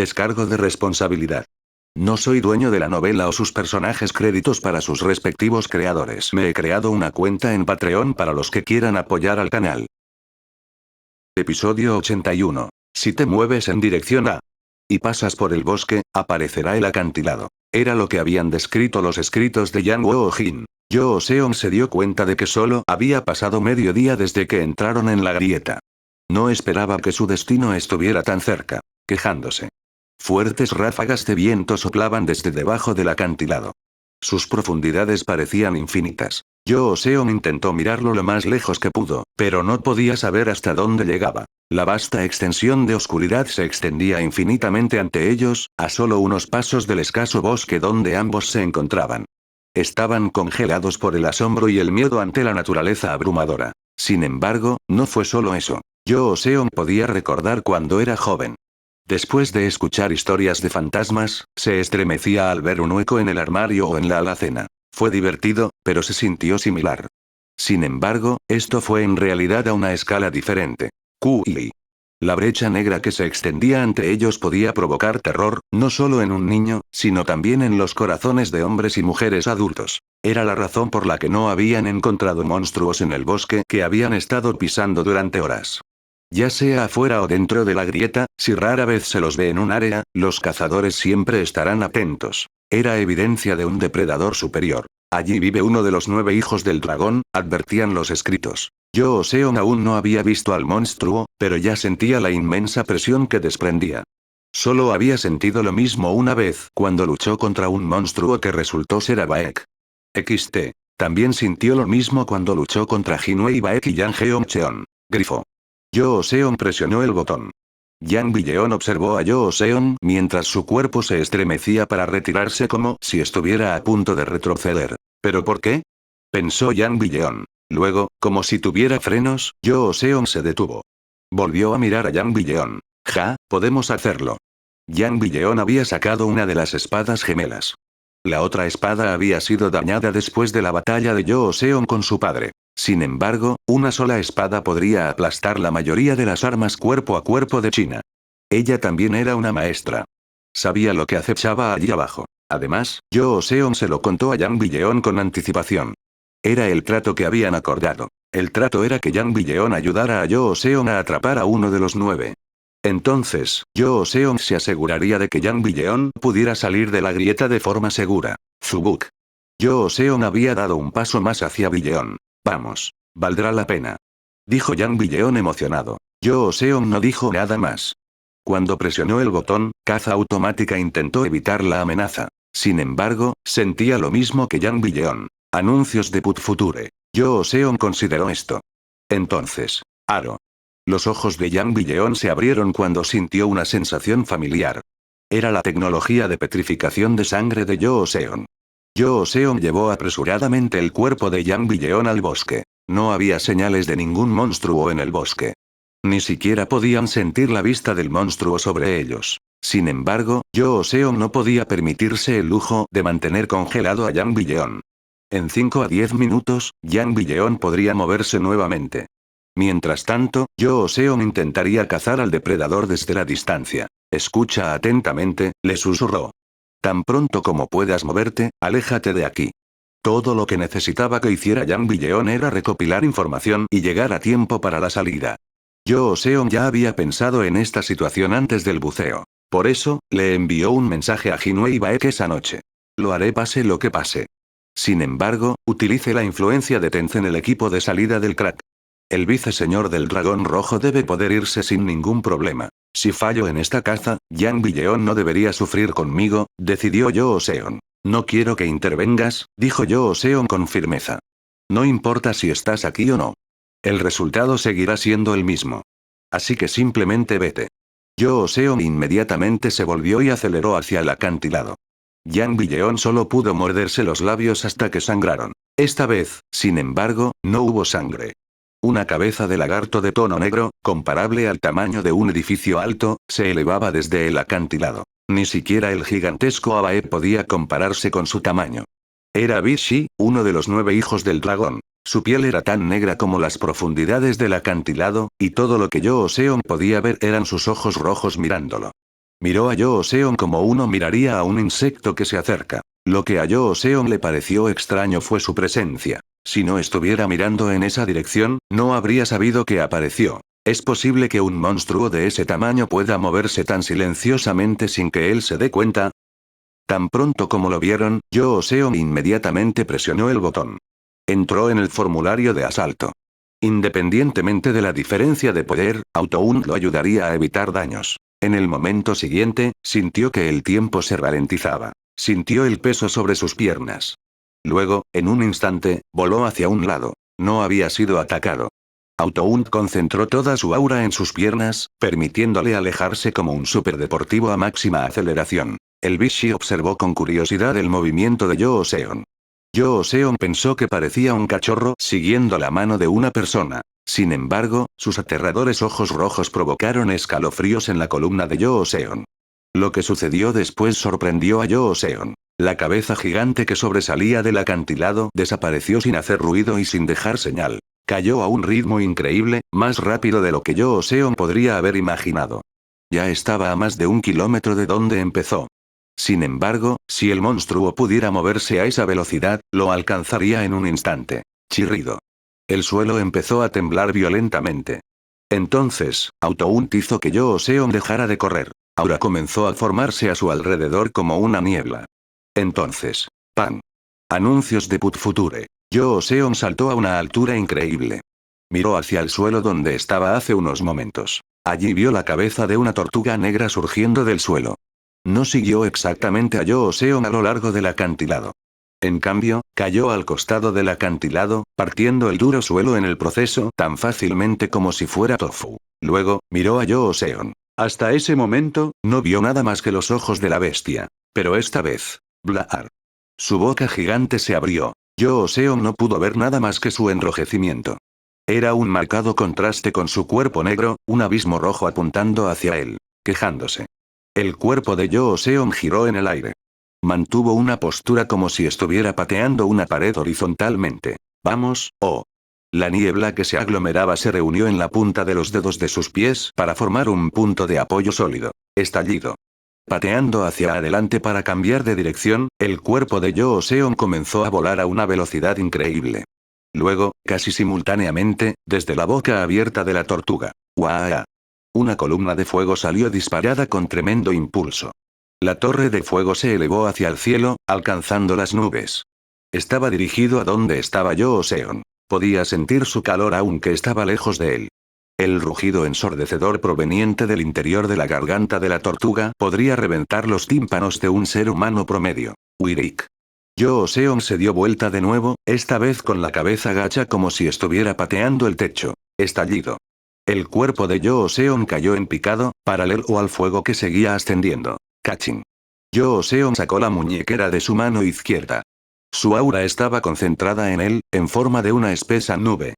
Descargo de responsabilidad. No soy dueño de la novela o sus personajes, créditos para sus respectivos creadores. Me he creado una cuenta en Patreon para los que quieran apoyar al canal. Episodio 81. Si te mueves en dirección A y pasas por el bosque, aparecerá el acantilado. Era lo que habían descrito los escritos de Yang Woo-jin. Yoo Seon se dio cuenta de que solo había pasado medio día desde que entraron en la grieta. No esperaba que su destino estuviera tan cerca. Quejándose. Fuertes ráfagas de viento soplaban desde debajo del acantilado. Sus profundidades parecían infinitas. Yoo Seon intentó mirarlo lo más lejos que pudo, pero no podía saber hasta dónde llegaba. La vasta extensión de oscuridad se extendía infinitamente ante ellos, a solo unos pasos del escaso bosque donde ambos se encontraban. Estaban congelados por el asombro y el miedo ante la naturaleza abrumadora. Sin embargo, no fue solo eso. Yoo Seon podía recordar cuando era joven. Después de escuchar historias de fantasmas, se estremecía al ver un hueco en el armario o en la alacena. Fue divertido, pero se sintió similar. Sin embargo, esto fue en realidad a una escala diferente. QI. La brecha negra que se extendía ante ellos podía provocar terror, no solo en un niño, sino también en los corazones de hombres y mujeres adultos. Era la razón por la que no habían encontrado monstruos en el bosque que habían estado pisando durante horas. Ya sea afuera o dentro de la grieta, si rara vez se los ve en un área, los cazadores siempre estarán atentos. Era evidencia de un depredador superior. Allí vive uno de los 9 hijos del dragón, advertían los escritos. Yoo Seon aún no había visto al monstruo, pero ya sentía la inmensa presión que desprendía. Solo había sentido lo mismo una vez, cuando luchó contra un monstruo que resultó ser Abaek. XT. También sintió lo mismo cuando luchó contra Jinwei Baek y Yang Heon-cheon. Grifo. Yoo Seon presionó el botón. Yang Billeon observó a Yoo Seon mientras su cuerpo se estremecía para retirarse como si estuviera a punto de retroceder. ¿Pero por qué?, pensó Yang Billeon. Luego, como si tuviera frenos, Yoo Seon se detuvo. Volvió a mirar a Yang Billeon. Ja, podemos hacerlo. Yang Billeon había sacado una de las espadas gemelas. La otra espada había sido dañada después de la batalla de Yoo Seon con su padre. Sin embargo, una sola espada podría aplastar la mayoría de las armas cuerpo a cuerpo de China. Ella también era una maestra. Sabía lo que acechaba allí abajo. Además, Yoo Seon se lo contó a Yang Billeon con anticipación. Era el trato que habían acordado. El trato era que Yang Billeon ayudara a Yoo Seon a atrapar a uno de los 9. Entonces, Yoo Seon se aseguraría de que Yang Billeon pudiera salir de la grieta de forma segura. Zubuk. Yoo Seon había dado un paso más hacia Billeon. Vamos. Valdrá la pena. Dijo Yang Billeon emocionado. Yoo Seon no dijo nada más. Cuando presionó el botón, caza automática intentó evitar la amenaza. Sin embargo, sentía lo mismo que Yang Billeon. Anuncios de Put Future. Yoo Seon consideró esto. Entonces. Aro. Los ojos de Yang Billeon se abrieron cuando sintió una sensación familiar. Era la tecnología de petrificación de sangre de Yoo Seon. Yoo Seon llevó apresuradamente el cuerpo de Yang Billeon al bosque. No había señales de ningún monstruo en el bosque. Ni siquiera podían sentir la vista del monstruo sobre ellos. Sin embargo, Yoo Seon no podía permitirse el lujo de mantener congelado a Yang Billeon. En 5 a 10 minutos, Yang Billeon podría moverse nuevamente. Mientras tanto, Yoo Seon intentaría cazar al depredador desde la distancia. Escucha atentamente, le susurró. Tan pronto como puedas moverte, aléjate de aquí. Todo lo que necesitaba que hiciera Yang Billeon era recopilar información y llegar a tiempo para la salida. Yoo Seon ya había pensado en esta situación antes del buceo. Por eso, le envió un mensaje a Jinwei Baek esa noche. Lo haré pase lo que pase. Sin embargo, utilice la influencia de Tencent el equipo de salida del crack. El viceseñor del dragón rojo debe poder irse sin ningún problema. Si fallo en esta caza, Yang Billeon no debería sufrir conmigo, decidió Yoo Seon. No quiero que intervengas, dijo Yoo Seon con firmeza. No importa si estás aquí o no. El resultado seguirá siendo el mismo. Así que simplemente vete. Yoo Seon inmediatamente se volvió y aceleró hacia el acantilado. Yang Billeon solo pudo morderse los labios hasta que sangraron. Esta vez, sin embargo, no hubo sangre. Una cabeza de lagarto de tono negro, comparable al tamaño de un edificio alto, se elevaba desde el acantilado. Ni siquiera el gigantesco Abae podía compararse con su tamaño. Era Bishi, uno de los 9 hijos del dragón. Su piel era tan negra como las profundidades del acantilado, y todo lo que Yoo Seon podía ver eran sus ojos rojos mirándolo. Miró a Yoo Seon como uno miraría a un insecto que se acerca. Lo que a Yoo Seon le pareció extraño fue su presencia. Si no estuviera mirando en esa dirección, no habría sabido que apareció. ¿Es posible que un monstruo de ese tamaño pueda moverse tan silenciosamente sin que él se dé cuenta? Tan pronto como lo vieron, Yoo Seon inmediatamente presionó el botón. Entró en el formulario de asalto. Independientemente de la diferencia de poder, Auto-Un lo ayudaría a evitar daños. En el momento siguiente, sintió que el tiempo se ralentizaba. Sintió el peso sobre sus piernas. Luego, en un instante, voló hacia un lado. No había sido atacado. Auto-Un concentró toda su aura en sus piernas, permitiéndole alejarse como un superdeportivo a máxima aceleración. El Bishi observó con curiosidad el movimiento de Yoo Seon. Yoo Seon pensó que parecía un cachorro siguiendo la mano de una persona. Sin embargo, sus aterradores ojos rojos provocaron escalofríos en la columna de Yoo Seon. Lo que sucedió después sorprendió a Yoo Seon. La cabeza gigante que sobresalía del acantilado desapareció sin hacer ruido y sin dejar señal. Cayó a un ritmo increíble, más rápido de lo que Yoo Seon podría haber imaginado. Ya estaba a más de 1 kilómetro de donde empezó. Sin embargo, si el monstruo pudiera moverse a esa velocidad, lo alcanzaría en un instante. Chirrido. El suelo empezó a temblar violentamente. Entonces, Auto-Un hizo que Yoo Seon dejara de correr. Ahora comenzó a formarse a su alrededor como una niebla. Entonces, ¡pam! Anuncios de Put Future. Yoo Seon saltó a una altura increíble. Miró hacia el suelo donde estaba hace unos momentos. Allí vio la cabeza de una tortuga negra surgiendo del suelo. No siguió exactamente a Yoo Seon a lo largo del acantilado. En cambio, cayó al costado del acantilado, partiendo el duro suelo en el proceso tan fácilmente como si fuera tofu. Luego, miró a Yoo Seon. Hasta ese momento, no vio nada más que los ojos de la bestia. Pero esta vez, Blaar. Su boca gigante se abrió. Yoo Seon no pudo ver nada más que su enrojecimiento. Era un marcado contraste con su cuerpo negro, un abismo rojo apuntando hacia él, quejándose. El cuerpo de Yoo Seon giró en el aire. Mantuvo una postura como si estuviera pateando una pared horizontalmente. Vamos, oh. La niebla que se aglomeraba se reunió en la punta de los dedos de sus pies para formar un punto de apoyo sólido. Estallido. Pateando hacia adelante para cambiar de dirección, el cuerpo de Yoo Seon comenzó a volar a una velocidad increíble. Luego, casi simultáneamente, desde la boca abierta de la tortuga. ¡Guau! Una columna de fuego salió disparada con tremendo impulso. La torre de fuego se elevó hacia el cielo, alcanzando las nubes. Estaba dirigido a donde estaba Yoo Seon. Podía sentir su calor aunque estaba lejos de él. El rugido ensordecedor proveniente del interior de la garganta de la tortuga podría reventar los tímpanos de un ser humano promedio. Wirik. Yoo Seon se dio vuelta de nuevo, esta vez con la cabeza gacha como si estuviera pateando el techo. Estallido. El cuerpo de Yoo Seon cayó en picado, paralelo al fuego que seguía ascendiendo. Caching. Yoo Seon sacó la muñequera de su mano izquierda. Su aura estaba concentrada en él, en forma de una espesa nube.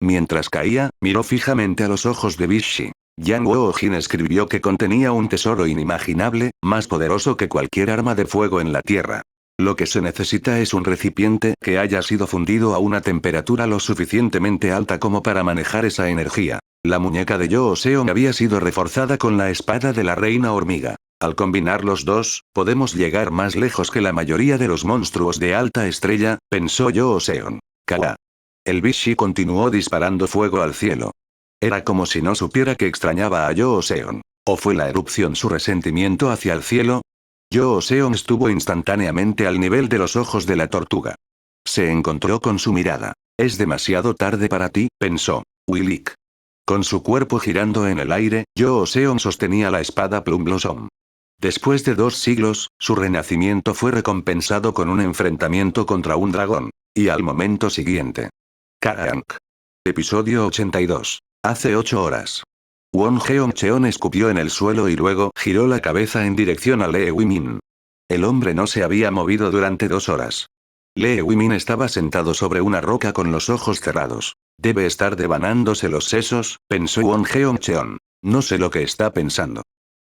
Mientras caía, miró fijamente a los ojos de Bishi. Yang Woo-jin escribió que contenía un tesoro inimaginable, más poderoso que cualquier arma de fuego en la tierra. Lo que se necesita es un recipiente que haya sido fundido a una temperatura lo suficientemente alta como para manejar esa energía. La muñeca de Yoo Seon había sido reforzada con la espada de la reina hormiga. Al combinar los dos, podemos llegar más lejos que la mayoría de los monstruos de alta estrella, pensó Yoo Seon. Kala. El Bishi continuó disparando fuego al cielo. Era como si no supiera que extrañaba a Yoo Seon. ¿O fue la erupción su resentimiento hacia el cielo? Yoo Seon estuvo instantáneamente al nivel de los ojos de la tortuga. Se encontró con su mirada. Es demasiado tarde para ti, pensó. Wilik. Con su cuerpo girando en el aire, Yoo Seon sostenía la espada Plum Blossom. Después de 2 siglos, su renacimiento fue recompensado con un enfrentamiento contra un dragón. Y al momento siguiente. Karank. Episodio 82. Hace 8 horas. Won Jeong-cheon escupió en el suelo y luego giró la cabeza en dirección a Lee Wimin. El hombre no se había movido durante 2 horas. Lee Wimin estaba sentado sobre una roca con los ojos cerrados. Debe estar devanándose los sesos, pensó Won Jeong-cheon. No sé lo que está pensando.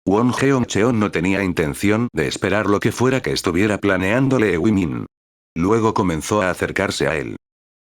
Won Jeong-cheon no tenía intención de esperar lo que fuera que estuviera planeando Lee Wimin. Luego comenzó a acercarse a él.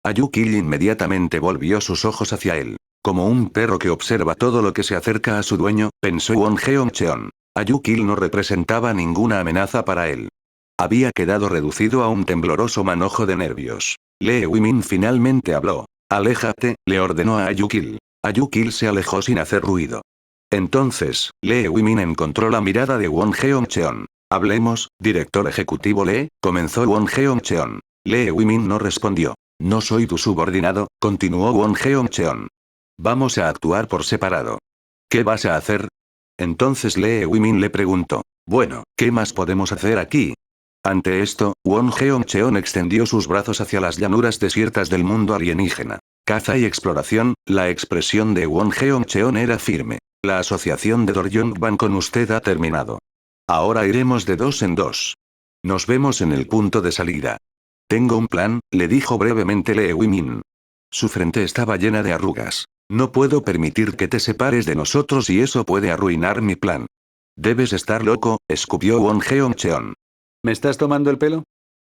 Ayukil inmediatamente volvió sus ojos hacia él. Como un perro que observa todo lo que se acerca a su dueño, pensó Won Jeong-cheon. Ayukil no representaba ninguna amenaza para él. Había quedado reducido a un tembloroso manojo de nervios. Lee Wimin finalmente habló. Aléjate, le ordenó a Ayukil. Ayukil se alejó sin hacer ruido. Entonces, Lee Wimin encontró la mirada de Won Jeong-cheon. Hablemos, director ejecutivo Lee, comenzó Won Jeong-cheon. Lee Wimin no respondió. No soy tu subordinado, continuó Won Jeong-cheon. Vamos a actuar por separado. ¿Qué vas a hacer? Entonces Lee Wimin le preguntó. Bueno, ¿qué más podemos hacer aquí? Ante esto, Won Jeong-cheon extendió sus brazos hacia las llanuras desiertas del mundo alienígena. Caza y exploración, la expresión de Won Jeong-cheon era firme. La asociación de Doryongban con usted ha terminado. Ahora iremos de dos en dos. Nos vemos en el punto de salida. Tengo un plan, le dijo brevemente Lee Wimin. Su frente estaba llena de arrugas. No puedo permitir que te separes de nosotros y eso puede arruinar mi plan. Debes estar loco, escupió Won Jeong-cheon. ¿Me estás tomando el pelo?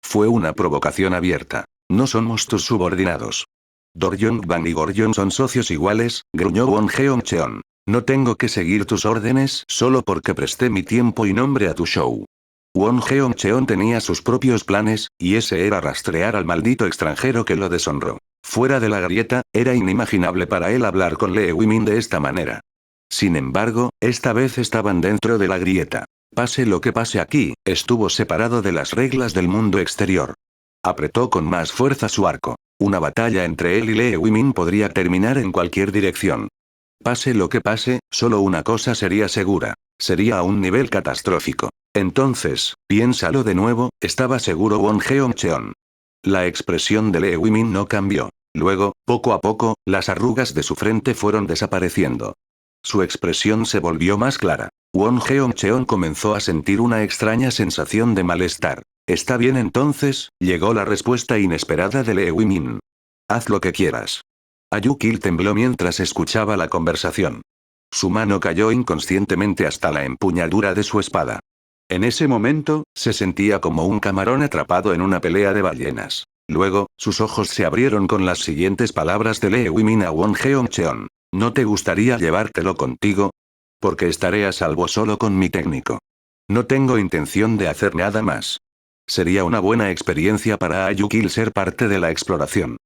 Fue una provocación abierta. No somos tus subordinados. Doryongban y Goryeon son socios iguales, gruñó Won Jeong-cheon. No tengo que seguir tus órdenes solo porque presté mi tiempo y nombre a tu show. Won Jeong-cheon tenía sus propios planes, y ese era rastrear al maldito extranjero que lo deshonró. Fuera de la grieta, era inimaginable para él hablar con Lee Wimin de esta manera. Sin embargo, esta vez estaban dentro de la grieta. Pase lo que pase aquí, estuvo separado de las reglas del mundo exterior. Apretó con más fuerza su arco. Una batalla entre él y Lee Wimin podría terminar en cualquier dirección. Pase lo que pase, solo una cosa sería segura. Sería a un nivel catastrófico. Entonces, piénsalo de nuevo, estaba seguro Won Jeong-cheon. La expresión de Lee Wimin no cambió. Luego, poco a poco, las arrugas de su frente fueron desapareciendo. Su expresión se volvió más clara. Won Jeong-cheon comenzó a sentir una extraña sensación de malestar. Está bien entonces, llegó la respuesta inesperada de Lee Wimin. Haz lo que quieras. Ayukil tembló mientras escuchaba la conversación. Su mano cayó inconscientemente hasta la empuñadura de su espada. En ese momento, se sentía como un camarón atrapado en una pelea de ballenas. Luego, sus ojos se abrieron con las siguientes palabras de Lee Wimin a Won Jeong-cheon. ¿No te gustaría llevártelo contigo? Porque estaré a salvo solo con mi técnico. No tengo intención de hacer nada más. Sería una buena experiencia para Ayukil ser parte de la exploración.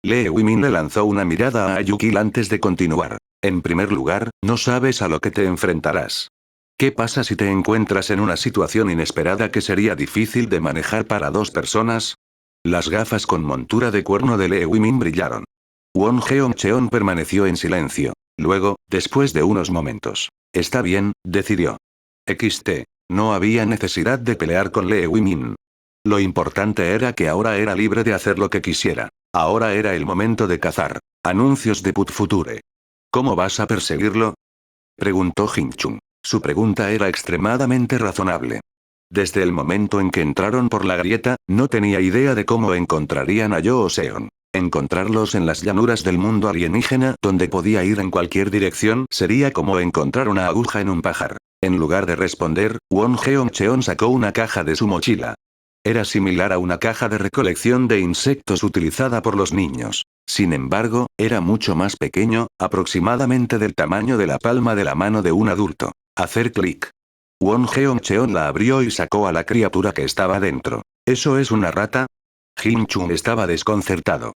Lee Wimin le lanzó una mirada a Ayukil antes de continuar. En primer lugar, no sabes a lo que te enfrentarás. ¿Qué pasa si te encuentras en una situación inesperada que sería difícil de manejar para dos personas? Las gafas con montura de cuerno de Lee Wimin brillaron. Won Jeong-cheon permaneció en silencio. Luego, después de unos momentos. Está bien, decidió. No había necesidad de pelear con Lee Wimin. Lo importante era que ahora era libre de hacer lo que quisiera. Ahora era el momento de cazar. Anuncios de Put Future. ¿Cómo vas a perseguirlo? Preguntó Jin-chung. Su pregunta era extremadamente razonable. Desde el momento en que entraron por la grieta, no tenía idea de cómo encontrarían a Yoo-seon. Encontrarlos en las llanuras del mundo alienígena, donde podía ir en cualquier dirección, sería como encontrar una aguja en un pajar. En lugar de responder, Won Jeong-cheon sacó una caja de su mochila. Era similar a una caja de recolección de insectos utilizada por los niños. Sin embargo, era mucho más pequeño, aproximadamente del tamaño de la palma de la mano de un adulto. Hacer clic. Won Jeong-cheon la abrió y sacó a la criatura que estaba dentro. ¿Eso es una rata? Jin-chung estaba desconcertado.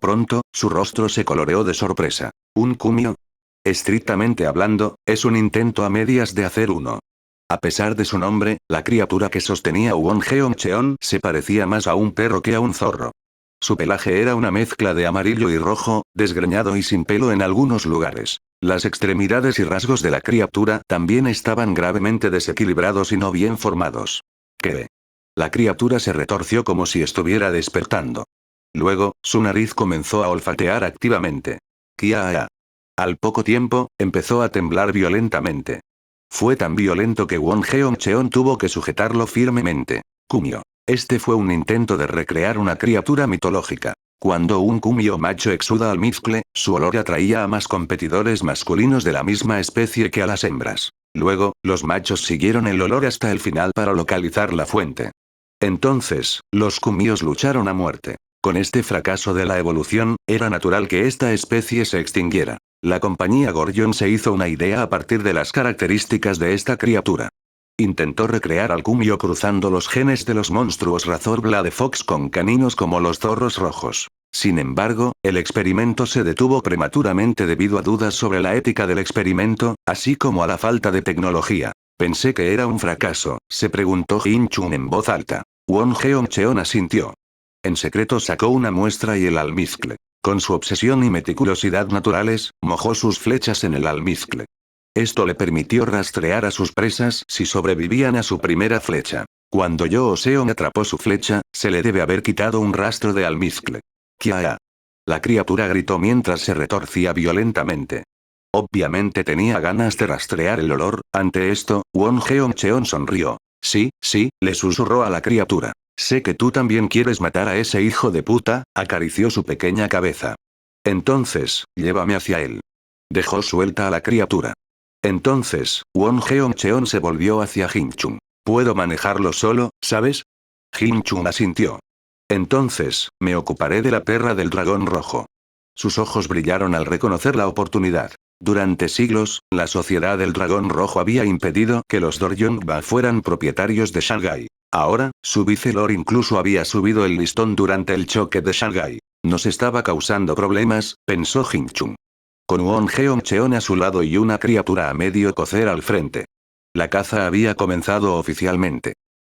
Pronto, su rostro se coloreó de sorpresa. ¿Un kumio? Estrictamente hablando, es un intento a medias de hacer uno. A pesar de su nombre, la criatura que sostenía Won Jeong-cheon se parecía más a un perro que a un zorro. Su pelaje era una mezcla de amarillo y rojo, desgreñado y sin pelo en algunos lugares. Las extremidades y rasgos de la criatura también estaban gravemente desequilibrados y no bien formados. ¿Qué? La criatura se retorció como si estuviera despertando. Luego, su nariz comenzó a olfatear activamente. Kia. Al poco tiempo, empezó a temblar violentamente. Fue tan violento que Won Jeong-cheon tuvo que sujetarlo firmemente. Kumio. Este fue un intento de recrear una criatura mitológica. Cuando un kumio macho exuda almizcle, su olor atraía a más competidores masculinos de la misma especie que a las hembras. Luego, los machos siguieron el olor hasta el final para localizar la fuente. Entonces, los kumios lucharon a muerte. Con este fracaso de la evolución, era natural que esta especie se extinguiera. La compañía Goryeon se hizo una idea a partir de las características de esta criatura. Intentó recrear al Kumio cruzando los genes de los monstruos Razorblade Fox con caninos como los zorros rojos. Sin embargo, el experimento se detuvo prematuramente debido a dudas sobre la ética del experimento, así como a la falta de tecnología. Pensé que era un fracaso, se preguntó Jin Chun en voz alta. Won Cheon asintió. En secreto sacó una muestra y el almizcle. Con su obsesión y meticulosidad naturales, mojó sus flechas en el almizcle. Esto le permitió rastrear a sus presas si sobrevivían a su primera flecha. Cuando Seon atrapó su flecha, se le debe haber quitado un rastro de almizcle. ¡Kia! La criatura gritó mientras se retorcía violentamente. Obviamente tenía ganas de rastrear el olor. Ante esto, Won Cheon sonrió. Sí, le susurró a la criatura. Sé que tú también quieres matar a ese hijo de puta, acarició su pequeña cabeza. Entonces, llévame hacia él. Dejó suelta a la criatura. Entonces, Won Cheon se volvió hacia Jin Chun. Puedo manejarlo solo, ¿sabes? Jin Chun asintió. Entonces, me ocuparé de la perra del dragón rojo. Sus ojos brillaron al reconocer la oportunidad. Durante siglos, la Sociedad del Dragón Rojo había impedido que los Doryongba fueran propietarios de Shanghái. Ahora, su vicelord incluso había subido el listón durante el choque de Shanghái. Nos estaba causando problemas, pensó Jin Chun. Con Won Cheon a su lado y una criatura a medio cocer al frente. La caza había comenzado oficialmente.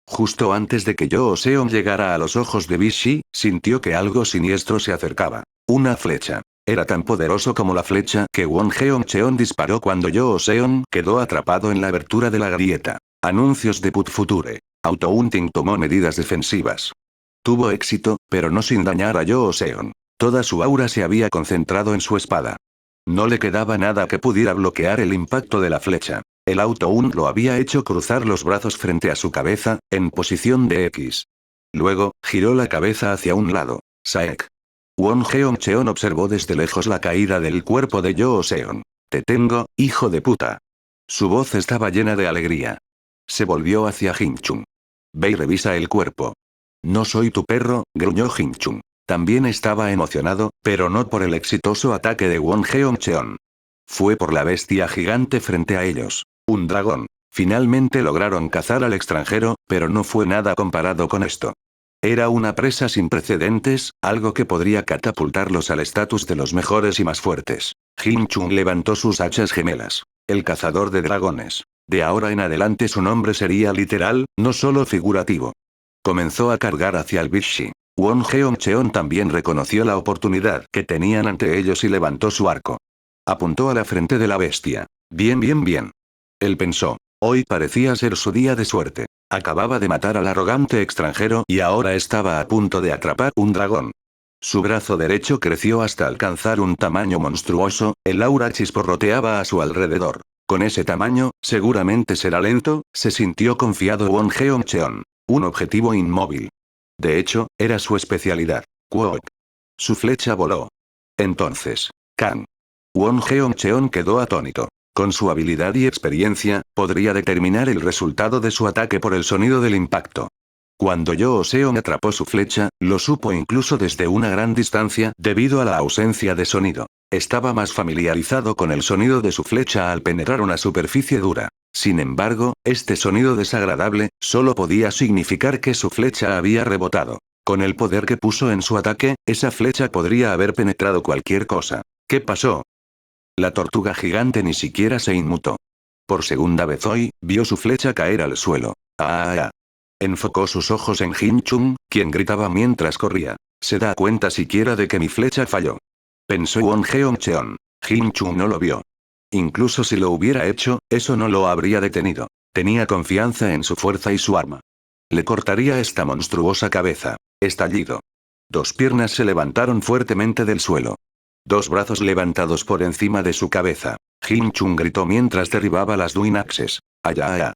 Justo antes de que Seon llegara a los ojos de Bishi, sintió que algo siniestro se acercaba. Una flecha. Era tan poderoso como la flecha que Won Cheon disparó cuando Seon quedó atrapado en la abertura de la grieta. Anuncios de Put Future. Auto-Hunting tomó medidas defensivas. Tuvo éxito, pero no sin dañar a Seon. Toda su aura se había concentrado en su espada. No le quedaba nada que pudiera bloquear el impacto de la flecha. El Auto-Hunt lo había hecho cruzar los brazos frente a su cabeza, en posición de X. Luego, giró la cabeza hacia un lado. Saek. Won Cheon observó desde lejos la caída del cuerpo de Seon. Te tengo, hijo de puta. Su voz estaba llena de alegría. Se volvió hacia Jin Chun. Ve y revisa el cuerpo. No soy tu perro, gruñó Jin Chun. También estaba emocionado, pero no por el exitoso ataque de Won Cheon. Fue por la bestia gigante frente a ellos. Un dragón. Finalmente lograron cazar al extranjero, pero no fue nada comparado con esto. Era una presa sin precedentes, algo que podría catapultarlos al estatus de los mejores y más fuertes. Jin Chun levantó sus hachas gemelas. El cazador de dragones. De ahora en adelante su nombre sería literal, no solo figurativo. Comenzó a cargar hacia el Bishi. Won Cheon también reconoció la oportunidad que tenían ante ellos y levantó su arco. Apuntó a la frente de la bestia. Bien. Él pensó. Hoy parecía ser su día de suerte. Acababa de matar al arrogante extranjero y ahora estaba a punto de atrapar un dragón. Su brazo derecho creció hasta alcanzar un tamaño monstruoso, el aura chisporroteaba a su alrededor. Con ese tamaño, seguramente será lento, se sintió confiado Won Cheon. Un objetivo inmóvil. De hecho, era su especialidad. Kwok. Su flecha voló. Entonces. Kang. Won Cheon quedó atónito. Con su habilidad y experiencia, podría determinar el resultado de su ataque por el sonido del impacto. Cuando Seon atrapó su flecha, lo supo incluso desde una gran distancia debido a la ausencia de sonido. Estaba más familiarizado con el sonido de su flecha al penetrar una superficie dura. Sin embargo, este sonido desagradable, solo podía significar que su flecha había rebotado. Con el poder que puso en su ataque, esa flecha podría haber penetrado cualquier cosa. ¿Qué pasó? La tortuga gigante ni siquiera se inmutó. Por segunda vez hoy, vio su flecha caer al suelo. ¡Ah! Enfocó sus ojos en Jin Chun, quien gritaba mientras corría. ¿Se da cuenta siquiera de que mi flecha falló? Pensó Won Cheon. Jin Chun no lo vio. Incluso si lo hubiera hecho, eso no lo habría detenido. Tenía confianza en su fuerza y su arma. Le cortaría esta monstruosa cabeza. Estallido. Dos piernas se levantaron fuertemente del suelo. Dos brazos levantados por encima de su cabeza. Jin Chun gritó mientras derribaba las Duin Axes. ¡Aya!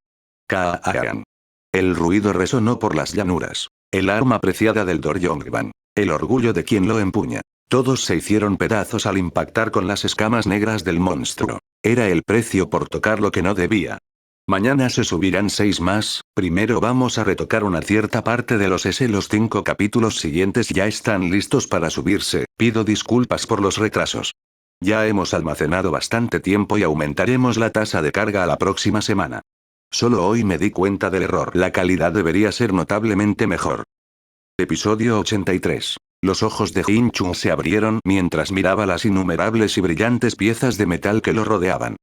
¡Kaan! El ruido resonó por las llanuras. El arma preciada del Doryongban. El orgullo de quien lo empuña. Todos se hicieron pedazos al impactar con las escamas negras del monstruo. Era el precio por tocar lo que no debía. Mañana se subirán 6 más, primero vamos a retocar una cierta parte de los S. Los 5 capítulos siguientes ya están listos para subirse, pido disculpas por los retrasos. Ya hemos almacenado bastante tiempo y aumentaremos la tasa de carga a la próxima semana. Solo hoy me di cuenta del error. La calidad debería ser notablemente mejor. Episodio 83. Los ojos de Jin Chung se abrieron mientras miraba las innumerables y brillantes piezas de metal que lo rodeaban.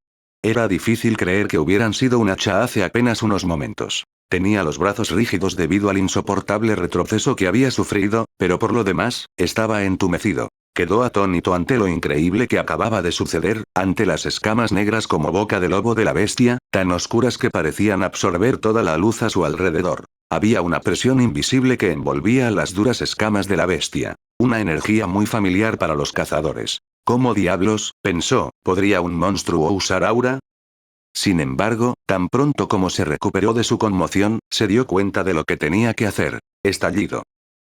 Era difícil creer que hubieran sido un hacha hace apenas unos momentos. Tenía los brazos rígidos debido al insoportable retroceso que había sufrido, pero por lo demás, estaba entumecido. Quedó atónito ante lo increíble que acababa de suceder, ante las escamas negras como boca de lobo de la bestia, tan oscuras que parecían absorber toda la luz a su alrededor. Había una presión invisible que envolvía las duras escamas de la bestia. Una energía muy familiar para los cazadores. ¿Cómo diablos, pensó, podría un monstruo usar aura? Sin embargo, tan pronto como se recuperó de su conmoción, se dio cuenta de lo que tenía que hacer. Estallido.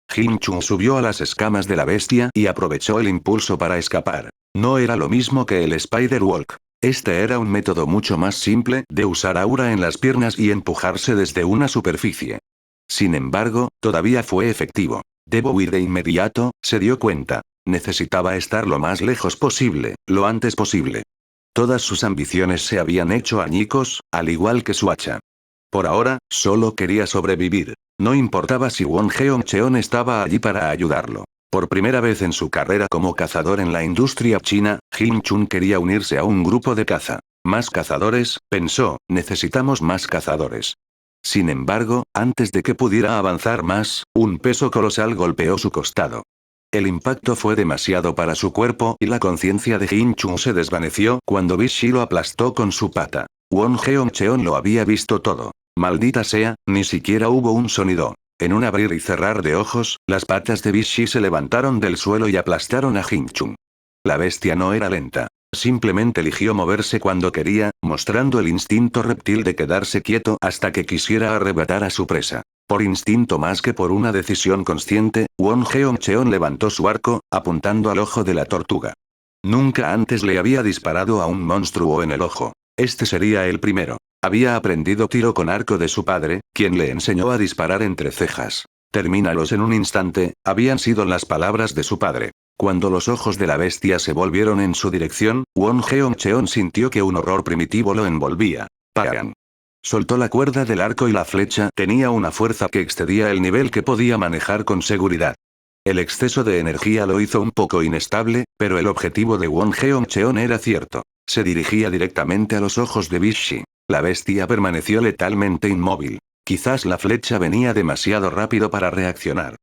Jin Chung subió a las escamas de la bestia y aprovechó el impulso para escapar. No era lo mismo que el Spider Walk. Este era un método mucho más simple de usar aura en las piernas y empujarse desde una superficie. Sin embargo, todavía fue efectivo. Debo huir de inmediato, se dio cuenta. Necesitaba estar lo más lejos posible, lo antes posible. Todas sus ambiciones se habían hecho añicos, al igual que su hacha. Por ahora, solo quería sobrevivir. No importaba si Won Jeong-cheon estaba allí para ayudarlo. Por primera vez en su carrera como cazador en la industria china, Jin Chung quería unirse a un grupo de caza. Más cazadores, pensó, necesitamos más cazadores. Sin embargo, antes de que pudiera avanzar más, un peso colosal golpeó su costado. El impacto fue demasiado para su cuerpo y la conciencia de Jin Chung se desvaneció cuando Bishi lo aplastó con su pata. Won Jeong-cheon lo había visto todo. Maldita sea, ni siquiera hubo un sonido. En un abrir y cerrar de ojos, las patas de Bishi se levantaron del suelo y aplastaron a Jin Chung. La bestia no era lenta. Simplemente eligió moverse cuando quería, mostrando el instinto reptil de quedarse quieto hasta que quisiera arrebatar a su presa. Por instinto más que por una decisión consciente, Won Jeong-cheon levantó su arco, apuntando al ojo de la tortuga. Nunca antes le había disparado a un monstruo en el ojo. Este sería el primero. Había aprendido tiro con arco de su padre, quien le enseñó a disparar entre cejas. Termínalos en un instante, habían sido las palabras de su padre. Cuando los ojos de la bestia se volvieron en su dirección, Won Jeong-cheon sintió que un horror primitivo lo envolvía. ¡Pagan! Soltó la cuerda del arco y la flecha tenía una fuerza que excedía el nivel que podía manejar con seguridad. El exceso de energía lo hizo un poco inestable, pero el objetivo de Won Jeong-cheon era cierto. Se dirigía directamente a los ojos de Bishi. La bestia permaneció letalmente inmóvil. Quizás la flecha venía demasiado rápido para reaccionar.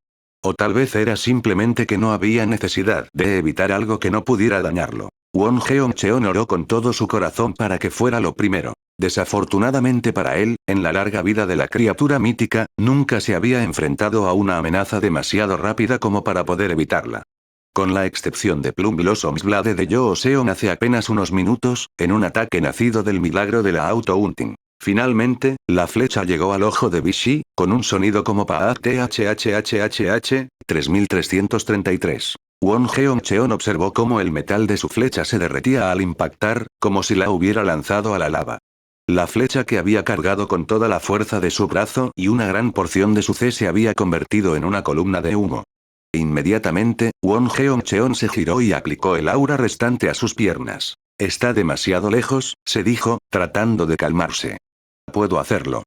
O tal vez era simplemente que no había necesidad de evitar algo que no pudiera dañarlo. Won Jeong-cheon oró con todo su corazón para que fuera lo primero. Desafortunadamente para él, en la larga vida de la criatura mítica, nunca se había enfrentado a una amenaza demasiado rápida como para poder evitarla. Con la excepción de Plum Blossoms Blade de Joseon hace apenas unos minutos, en un ataque nacido del milagro de la auto-hunting. Finalmente, la flecha llegó al ojo de Bishi, con un sonido como PAATHHHHH, 3333. Won Jeong-cheon observó cómo el metal de su flecha se derretía al impactar, como si la hubiera lanzado a la lava. La flecha que había cargado con toda la fuerza de su brazo y una gran porción de su se había convertido en una columna de humo. Inmediatamente, Won Jeong-cheon se giró y aplicó el aura restante a sus piernas. Está demasiado lejos, se dijo, tratando de calmarse. Puedo hacerlo.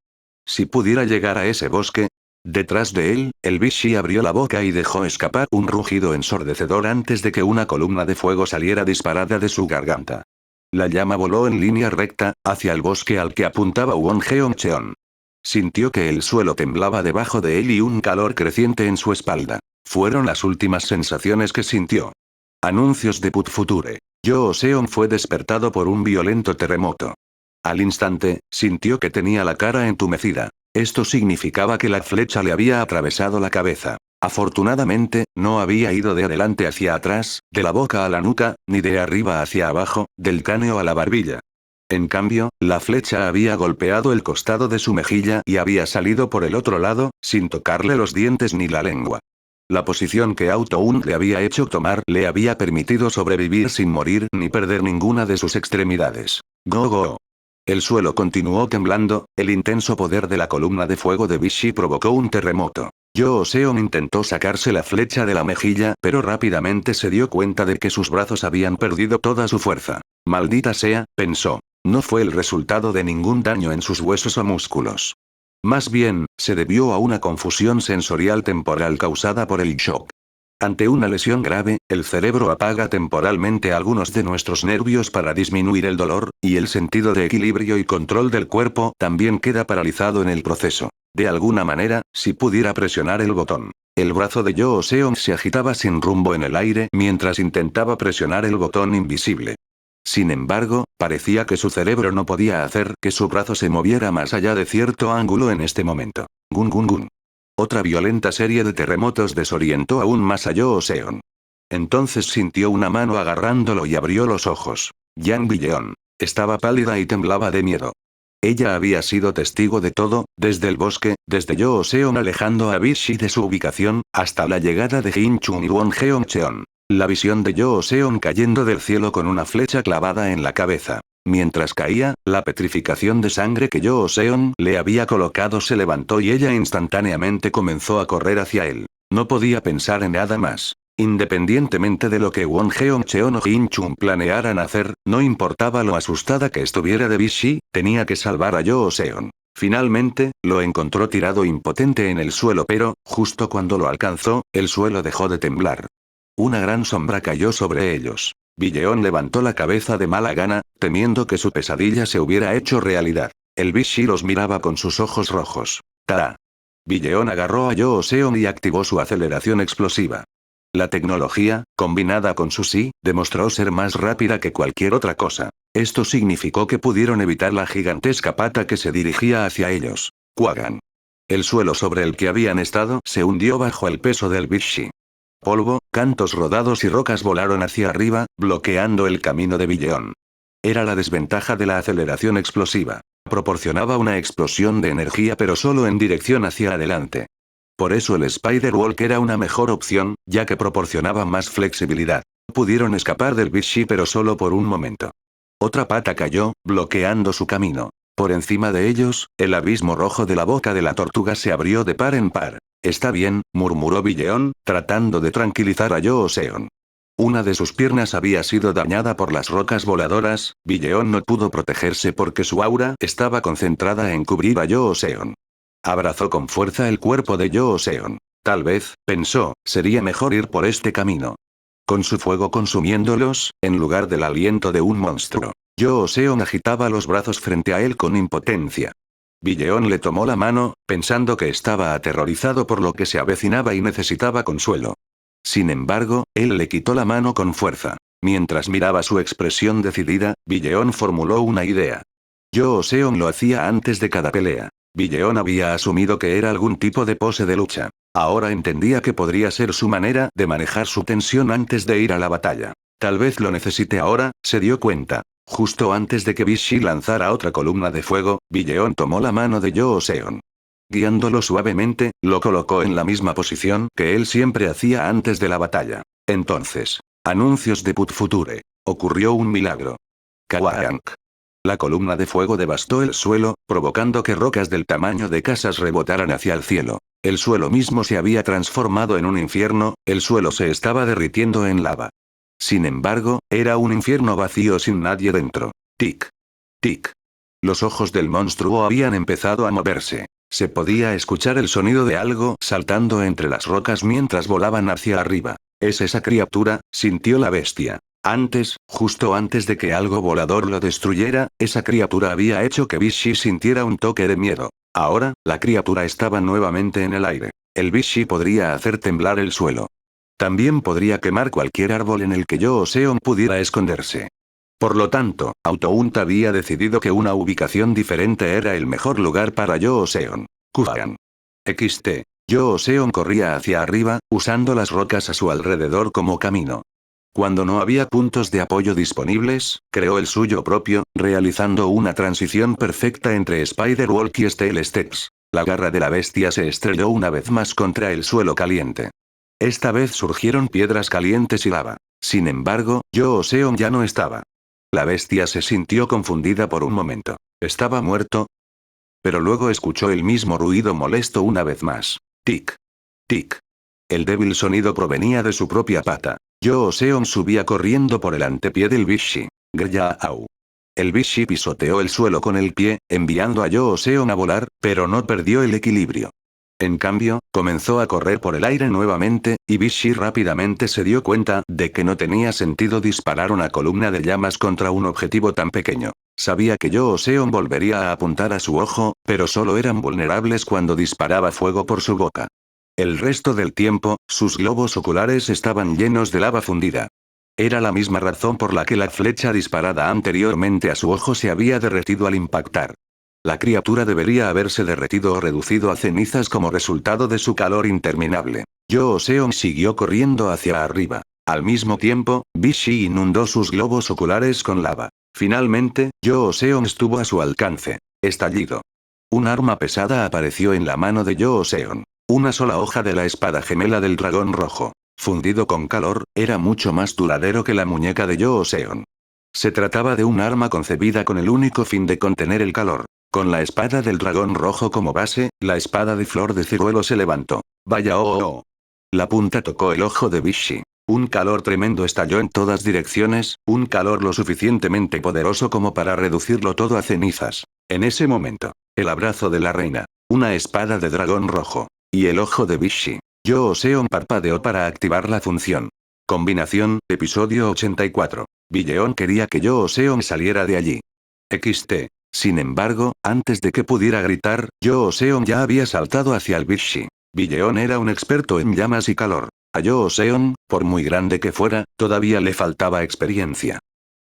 Si pudiera llegar a ese bosque. Detrás de él, el Bishi abrió la boca y dejó escapar un rugido ensordecedor antes de que una columna de fuego saliera disparada de su garganta. La llama voló en línea recta, hacia el bosque al que apuntaba Won Jeong-cheon. Sintió que el suelo temblaba debajo de él y un calor creciente en su espalda. Fueron las últimas sensaciones que sintió. Anuncios de Put Future. Joseon fue despertado por un violento terremoto. Al instante, sintió que tenía la cara entumecida. Esto significaba que la flecha le había atravesado la cabeza. Afortunadamente, no había ido de adelante hacia atrás, de la boca a la nuca, ni de arriba hacia abajo, del cráneo a la barbilla. En cambio, la flecha había golpeado el costado de su mejilla y había salido por el otro lado, sin tocarle los dientes ni la lengua. La posición que Auto-Un le había hecho tomar le había permitido sobrevivir sin morir ni perder ninguna de sus extremidades. Go. El suelo continuó temblando, el intenso poder de la columna de fuego de Bishi provocó un terremoto. Joseon intentó sacarse la flecha de la mejilla, pero rápidamente se dio cuenta de que sus brazos habían perdido toda su fuerza. Maldita sea, pensó. no fue el resultado de ningún daño en sus huesos o músculos. Más bien, se debió a una confusión sensorial temporal causada por el shock. Ante una lesión grave, el cerebro apaga temporalmente algunos de nuestros nervios para disminuir el dolor, y el sentido de equilibrio y control del cuerpo también queda paralizado en el proceso. De alguna manera, si pudiera presionar el botón. El brazo de Yoo Seong se agitaba sin rumbo en el aire mientras intentaba presionar el botón invisible. Sin embargo, parecía que su cerebro no podía hacer que su brazo se moviera más allá de cierto ángulo en este momento. Gun gun gun. Otra violenta serie de terremotos desorientó aún más a Yoo Seong. Entonces sintió una mano agarrándolo y abrió los ojos. Yang Billeon. Estaba pálida y temblaba de miedo. Ella había sido testigo de todo, desde el bosque, desde Yoo Seong alejando a Bishi de su ubicación, hasta la llegada de Jin Chun y Won Jeong Cheon. La visión de Yoo Seong cayendo del cielo con una flecha clavada en la cabeza. Mientras caía, la petrificación de sangre que Yoo Seong le había colocado se levantó y ella instantáneamente comenzó a correr hacia él. No podía pensar en nada más. Independientemente de lo que Won Jeong Cheon o Jin Chun planearan hacer, no importaba lo asustada que estuviera de Bishi, tenía que salvar a Yoo Seong. Finalmente, lo encontró tirado impotente en el suelo, pero, justo cuando lo alcanzó, el suelo dejó de temblar. Una gran sombra cayó sobre ellos. Billeon levantó la cabeza de mala gana, temiendo que su pesadilla se hubiera hecho realidad. El Bishi los miraba con sus ojos rojos. ¡Ta! Billeon agarró a Yoo Seong y activó su aceleración explosiva. La tecnología, combinada con su sí, demostró ser más rápida que cualquier otra cosa. Esto significó que pudieron evitar la gigantesca pata que se dirigía hacia ellos. ¡Quagan! El suelo sobre el que habían estado se hundió bajo el peso del Bishi. Polvo, cantos rodados y rocas volaron hacia arriba, bloqueando el camino de Billeon. Era la desventaja de la aceleración explosiva. Proporcionaba una explosión de energía pero solo en dirección hacia adelante. Por eso el Spider-Walk era una mejor opción, ya que proporcionaba más flexibilidad. Pudieron escapar del Bishi pero solo por un momento. Otra pata cayó, bloqueando su camino. Por encima de ellos, el abismo rojo de la boca de la tortuga se abrió de par en par. «Está bien», murmuró Billeon, tratando de tranquilizar a Yoo Seong. Una de sus piernas había sido dañada por las rocas voladoras, Billeon no pudo protegerse porque su aura estaba concentrada en cubrir a Yoo Seong. Abrazó con fuerza el cuerpo de Yoo Seong. Tal vez, pensó, sería mejor ir por este camino. Con su fuego consumiéndolos, en lugar del aliento de un monstruo. Yoo Seong agitaba los brazos frente a él con impotencia. Billeon le tomó la mano, pensando que estaba aterrorizado por lo que se avecinaba y necesitaba consuelo. Sin embargo, él le quitó la mano con fuerza. Mientras miraba su expresión decidida, Billeon formuló una idea. Yoo Seong lo hacía antes de cada pelea. Billeon había asumido que era algún tipo de pose de lucha. Ahora entendía que podría ser su manera de manejar su tensión antes de ir a la batalla. Tal vez lo necesite ahora, se dio cuenta. Justo antes de que Bishi lanzara otra columna de fuego, Billeon tomó la mano de Yoo Seong. Guiándolo suavemente, lo colocó en la misma posición que él siempre hacía antes de la batalla. Entonces, anuncios de Put Future. Ocurrió un milagro. Kawank. La columna de fuego devastó el suelo, provocando que rocas del tamaño de casas rebotaran hacia el cielo. El suelo mismo se había transformado en un infierno, el suelo se estaba derritiendo en lava. Sin embargo, era un infierno vacío sin nadie dentro. Tic. Tic. Los ojos del monstruo habían empezado a moverse. Se podía escuchar el sonido de algo saltando entre las rocas mientras volaban hacia arriba. «Es esa criatura», sintió la bestia. Antes, justo antes de que algo volador lo destruyera, esa criatura había hecho que Bishi sintiera un toque de miedo. Ahora, la criatura estaba nuevamente en el aire. El Bishi podría hacer temblar el suelo. También podría quemar cualquier árbol en el que Yoo Seong pudiera esconderse. Por lo tanto, Autount había decidido que una ubicación diferente era el mejor lugar para Yoo Seong. Kugan. XT. Yoo Seong corría hacia arriba, usando las rocas a su alrededor como camino. Cuando no había puntos de apoyo disponibles, creó el suyo propio, realizando una transición perfecta entre Spider-Walk y Steel Steps. La garra de la bestia se estrelló una vez más contra el suelo caliente. Esta vez surgieron piedras calientes y lava. Sin embargo, Yoo Seong ya no estaba. La bestia se sintió confundida por un momento. ¿Estaba muerto? Pero luego escuchó el mismo ruido molesto una vez más. Tic. Tic. El débil sonido provenía de su propia pata. Yoo Seong subía corriendo por el antepié del Bishi. Gryaau. El Bishi pisoteó el suelo con el pie, enviando a Yoo-seon a volar, pero no perdió el equilibrio. En cambio, comenzó a correr por el aire nuevamente, y Bishi rápidamente se dio cuenta de que no tenía sentido disparar una columna de llamas contra un objetivo tan pequeño. Sabía que Yoo-seon volvería a apuntar a su ojo, pero solo eran vulnerables cuando disparaba fuego por su boca. El resto del tiempo, sus globos oculares estaban llenos de lava fundida. Era la misma razón por la que la flecha disparada anteriormente a su ojo se había derretido al impactar. La criatura debería haberse derretido o reducido a cenizas como resultado de su calor interminable. Yoo-seon siguió corriendo hacia arriba. Al mismo tiempo, Bishi inundó sus globos oculares con lava. Finalmente, Yoo-seon estuvo a su alcance. Estallido. Un arma pesada apareció en la mano de Yoo-seon. Una sola hoja de la espada gemela del dragón rojo. Fundido con calor, era mucho más duradero que la muñeca de Yoo-seon. Se trataba de un arma concebida con el único fin de contener el calor. Con la espada del dragón rojo como base, la espada de flor de ciruelo se levantó. Vaya oh. La punta tocó el ojo de Bishi. Un calor tremendo estalló en todas direcciones, un calor lo suficientemente poderoso como para reducirlo todo a cenizas. En ese momento, el abrazo de la reina, una espada de dragón rojo, y el ojo de Bishi. Yoo-seon parpadeó para activar la función. Combinación, episodio 84. Billeon quería que Yoo-seon saliera de allí. XT. Sin embargo, antes de que pudiera gritar, Yoo-seon ya había saltado hacia el Bishi. Billeon era un experto en llamas y calor. A Yoo-seon, por muy grande que fuera, todavía le faltaba experiencia.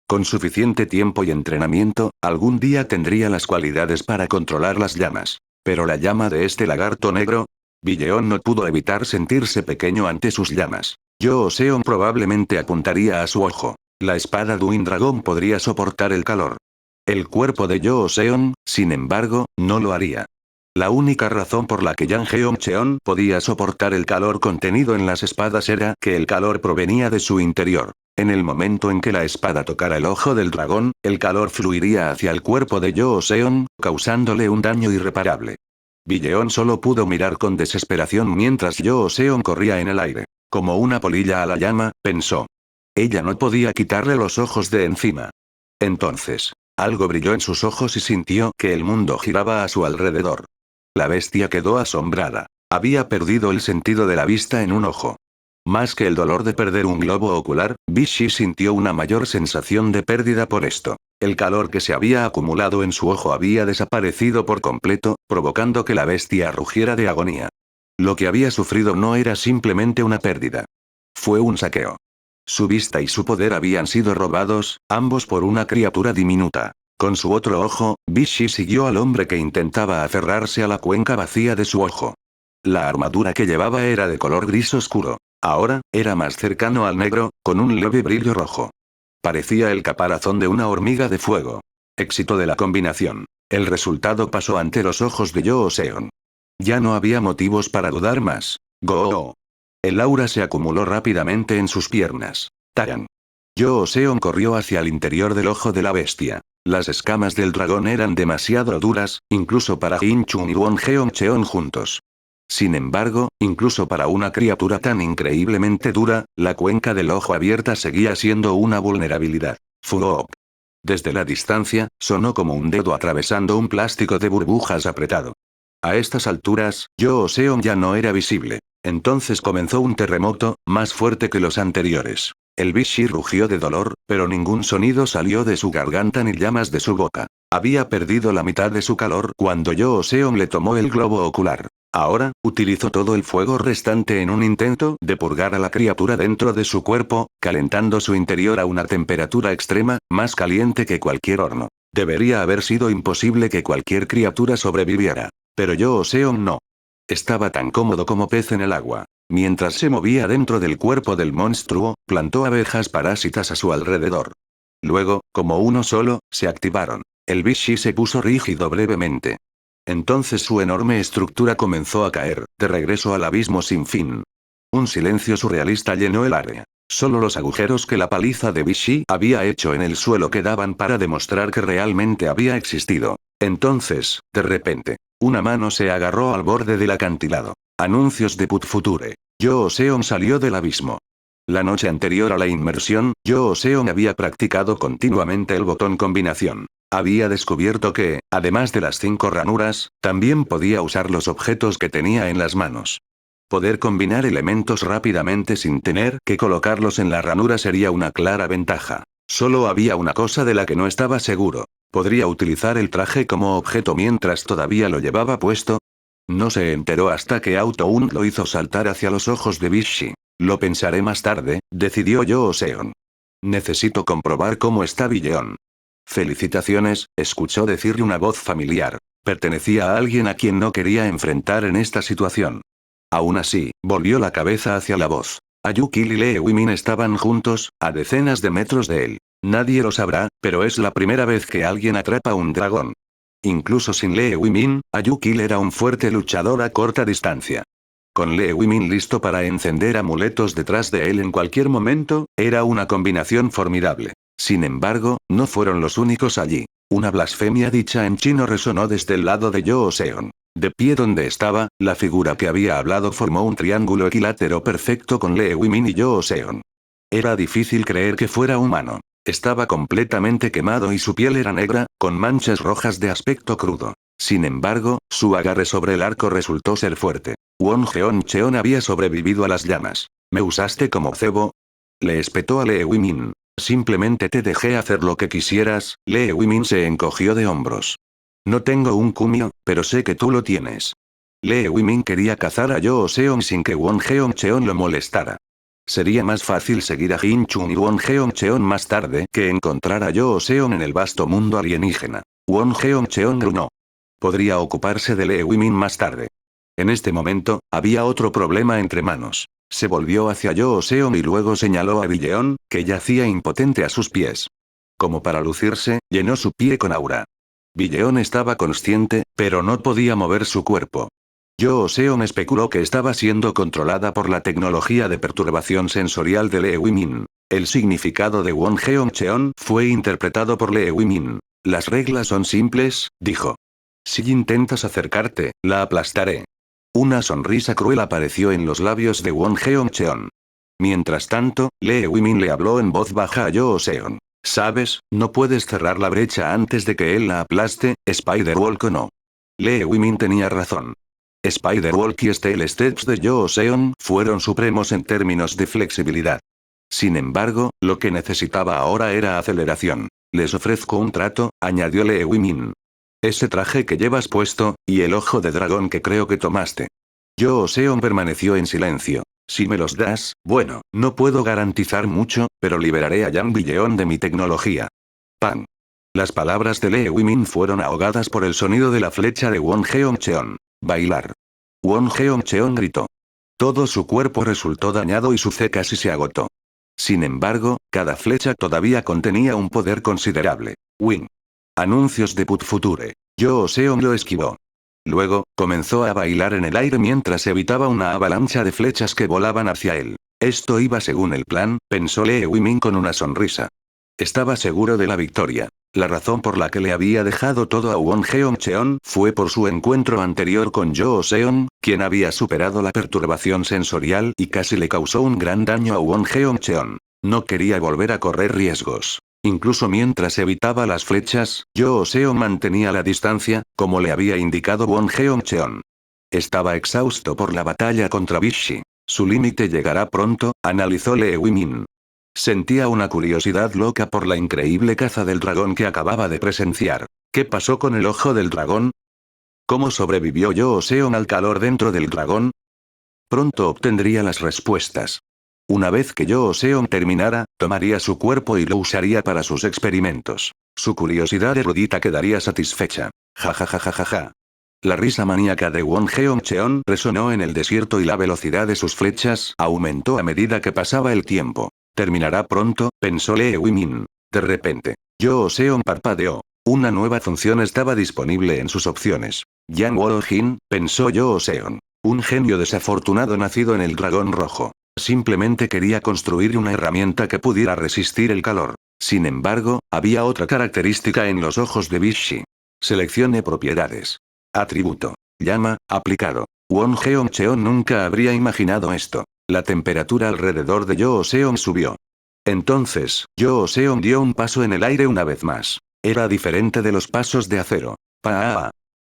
Con suficiente tiempo y entrenamiento, algún día tendría las cualidades para controlar las llamas. Pero la llama de este lagarto negro... Billeon no pudo evitar sentirse pequeño ante sus llamas. Yoo-seon probablemente apuntaría a su ojo. La espada de un dragón podría soportar el calor. El cuerpo de Yoo-seon, sin embargo, no lo haría. La única razón por la que Yang Heong-cheon podía soportar el calor contenido en las espadas era que el calor provenía de su interior. En el momento en que la espada tocara el ojo del dragón, el calor fluiría hacia el cuerpo de Yoo-seon, causándole un daño irreparable. Billeon solo pudo mirar con desesperación mientras Yoo-seon corría en el aire. Como una polilla a la llama, pensó. Ella no podía quitarle los ojos de encima. Entonces, algo brilló en sus ojos y sintió que el mundo giraba a su alrededor. La bestia quedó asombrada. Había perdido el sentido de la vista en un ojo. Más que el dolor de perder un globo ocular, Bishi sintió una mayor sensación de pérdida por esto. El calor que se había acumulado en su ojo había desaparecido por completo, provocando que la bestia rugiera de agonía. Lo que había sufrido no era simplemente una pérdida. Fue un saqueo. Su vista y su poder habían sido robados, ambos por una criatura diminuta. Con su otro ojo, Bishi siguió al hombre que intentaba aferrarse a la cuenca vacía de su ojo. La armadura que llevaba era de color gris oscuro. Ahora, era más cercano al negro, con un leve brillo rojo. Parecía el caparazón de una hormiga de fuego. Éxito de la combinación. El resultado pasó ante los ojos de Yoo-seon. Ya no había motivos para dudar más. ¡Go! El aura se acumuló rápidamente en sus piernas. ¡Taran! Yoo-seon corrió hacia el interior del ojo de la bestia. Las escamas del dragón eran demasiado duras, incluso para Jin-chun y Won Heong-cheon juntos. Sin embargo, incluso para una criatura tan increíblemente dura, la cuenca del ojo abierta seguía siendo una vulnerabilidad. ¡Fuop! Desde la distancia, sonó como un dedo atravesando un plástico de burbujas apretado. A estas alturas, Yoo-seon ya no era visible. Entonces comenzó un terremoto, más fuerte que los anteriores. El Bishi rugió de dolor, pero ningún sonido salió de su garganta ni llamas de su boca. Había perdido la mitad de su calor cuando Yoo-seon le tomó el globo ocular. Ahora, utilizó todo el fuego restante en un intento de purgar a la criatura dentro de su cuerpo, calentando su interior a una temperatura extrema, más caliente que cualquier horno. Debería haber sido imposible que cualquier criatura sobreviviera. Pero Yoo-seon no. Estaba tan cómodo como pez en el agua. Mientras se movía dentro del cuerpo del monstruo, plantó abejas parásitas a su alrededor. Luego, como uno solo, se activaron. El Bishi se puso rígido brevemente. Entonces su enorme estructura comenzó a caer, de regreso al abismo sin fin. Un silencio surrealista llenó el área. Solo los agujeros que la paliza de Bishi había hecho en el suelo quedaban para demostrar que realmente había existido. Entonces, de repente, una mano se agarró al borde del acantilado. Anuncios de Put Future. Yoo-seon salió del abismo. La noche anterior a la inmersión, Yoo Seon había practicado continuamente el botón combinación. Había descubierto que, además de las 5 ranuras, también podía usar los objetos que tenía en las manos. Poder combinar elementos rápidamente sin tener que colocarlos en la ranura sería una clara ventaja. Solo había una cosa de la que no estaba seguro. ¿Podría utilizar el traje como objeto mientras todavía lo llevaba puesto? No se enteró hasta que Auto-Un lo hizo saltar hacia los ojos de Bishi. Lo pensaré más tarde, decidió Yoo Seon. Necesito comprobar cómo está Billeon. Felicitaciones, escuchó decirle una voz familiar. Pertenecía a alguien a quien no quería enfrentar en esta situación. Aún así, volvió la cabeza hacia la voz. Ayuki y Lee Wimin estaban juntos, a decenas de metros de él. Nadie lo sabrá, pero es la primera vez que alguien atrapa un dragón. Incluso sin Lee Wimin, Ayuki era un fuerte luchador a corta distancia. Con Lee Wimin listo para encender amuletos detrás de él en cualquier momento, era una combinación formidable. Sin embargo, no fueron los únicos allí. Una blasfemia dicha en chino resonó desde el lado de Yoo Seon. De pie donde estaba, la figura que había hablado formó un triángulo equilátero perfecto con Lee Wimin y Yoo Seon. Era difícil creer que fuera humano. Estaba completamente quemado y su piel era negra, con manchas rojas de aspecto crudo. Sin embargo, su agarre sobre el arco resultó ser fuerte. Won Jeon Cheon había sobrevivido a las llamas. ¿Me usaste como cebo? Le espetó a Lee Wimin. Simplemente te dejé hacer lo que quisieras. Lee Wimin se encogió de hombros. No tengo un kumio, pero sé que tú lo tienes. Lee Wimin quería cazar a Yoo Seon sin que Won Jeon Cheon lo molestara. Sería más fácil seguir a Jin Chun y Won Jeon Cheon más tarde que encontrar a Yoo Seon en el vasto mundo alienígena. Won Jeon Cheon gruñó. Podría ocuparse de Lee Wimin más tarde. En este momento, había otro problema entre manos. Se volvió hacia Yoo Seon y luego señaló a Billeon, que yacía impotente a sus pies. Como para lucirse, llenó su pie con aura. Billeon estaba consciente, pero no podía mover su cuerpo. Yoo Seon especuló que estaba siendo controlada por la tecnología de perturbación sensorial de Lee Wimin. El significado de Won Jeon Cheon fue interpretado por Lee Wimin. Las reglas son simples, dijo. Si intentas acercarte, la aplastaré. Una sonrisa cruel apareció en los labios de Won Jeon Cheon. Mientras tanto, Lee Wimin le habló en voz baja a Yoo Seon. ¿Sabes? No puedes cerrar la brecha antes de que él la aplaste, Spider-Walk o no. Lee Wimin tenía razón. Spider-Walk y Steel Steps de Yoo Seon fueron supremos en términos de flexibilidad. Sin embargo, lo que necesitaba ahora era aceleración. Les ofrezco un trato, añadió Lee Wimin. Ese traje que llevas puesto, y el ojo de dragón que creo que tomaste. Yoo Seon permaneció en silencio. Si me los das, bueno, no puedo garantizar mucho, pero liberaré a Yang Billeon de mi tecnología. Pan. Las palabras de Lee Wimin fueron ahogadas por el sonido de la flecha de Won Jeon Cheon. Bailar. Won Jeon Cheon gritó. Todo su cuerpo resultó dañado y su fe casi se agotó. Sin embargo, cada flecha todavía contenía un poder considerable. Win. Anuncios de Put Future. Yoo Seon lo esquivó. Luego, comenzó a bailar en el aire mientras evitaba una avalancha de flechas que volaban hacia él. Esto iba según el plan, pensó Lee Wimin con una sonrisa. Estaba seguro de la victoria. La razón por la que le había dejado todo a Won Jeon Cheon fue por su encuentro anterior con Yoo Seon, quien había superado la perturbación sensorial y casi le causó un gran daño a Won Jeon Cheon. No quería volver a correr riesgos. Incluso mientras evitaba las flechas, Yoo Seon mantenía la distancia, como le había indicado Won Jeon Cheon. Estaba exhausto por la batalla contra Bishi. Su límite llegará pronto, analizó Lee Wimin. Sentía una curiosidad loca por la increíble caza del dragón que acababa de presenciar. ¿Qué pasó con el ojo del dragón? ¿Cómo sobrevivió Yoo Seon al calor dentro del dragón? Pronto obtendría las respuestas. Una vez que Yoo Seon terminara, tomaría su cuerpo y lo usaría para sus experimentos. Su curiosidad erudita quedaría satisfecha. Ja ja ja ja ja ja. La risa maníaca de Won Jeon Cheon resonó en el desierto y la velocidad de sus flechas aumentó a medida que pasaba el tiempo. Terminará pronto, pensó Lee Wimin. De repente, Yoo Seon parpadeó. Una nueva función estaba disponible en sus opciones. Yang Wo-jin, pensó Yoo Seon. Un genio desafortunado nacido en el dragón rojo. Simplemente quería construir una herramienta que pudiera resistir el calor. Sin embargo, había otra característica en los ojos de Bishi. Seleccione propiedades. Atributo. Llama, aplicado. Won Jeon Cheon nunca habría imaginado esto. La temperatura alrededor de Joseon subió. Entonces, Joseon dio un paso en el aire una vez más. Era diferente de los pasos de acero. ¡Paa!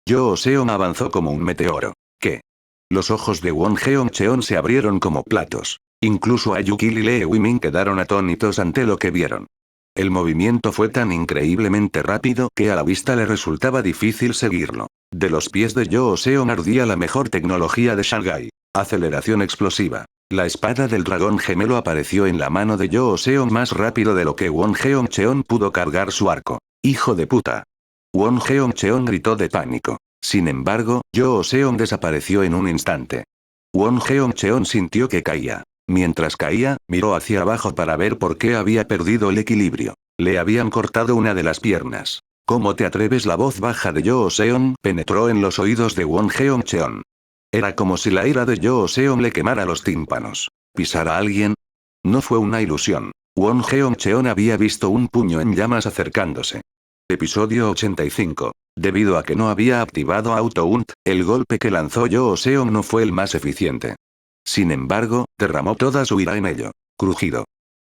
Joseon avanzó como un meteoro. ¿Qué? Los ojos de Won Cheon se abrieron como platos. Incluso Ayukil y Lee Wimin quedaron atónitos ante lo que vieron. El movimiento fue tan increíblemente rápido que a la vista le resultaba difícil seguirlo. De los pies de Joseon ardía la mejor tecnología de Shanghai. Aceleración explosiva. La espada del dragón gemelo apareció en la mano de Joseon más rápido de lo que Won Cheon pudo cargar su arco. ¡Hijo de puta! Won Cheon gritó de pánico. Sin embargo, Joseon desapareció en un instante. Won Cheon sintió que caía. Mientras caía, miró hacia abajo para ver por qué había perdido el equilibrio. Le habían cortado una de las piernas. ¿Cómo te atreves? La voz baja de Joseon penetró en los oídos de Won Cheon. Era como si la ira de Joseon le quemara los tímpanos. ¿Pisar a alguien? No fue una ilusión. Won Cheon había visto un puño en llamas acercándose. Episodio 85. Debido a que no había activado Auto-Hunt, el golpe que lanzó Joseon no fue el más eficiente. Sin embargo, derramó toda su ira en ello. Crujido.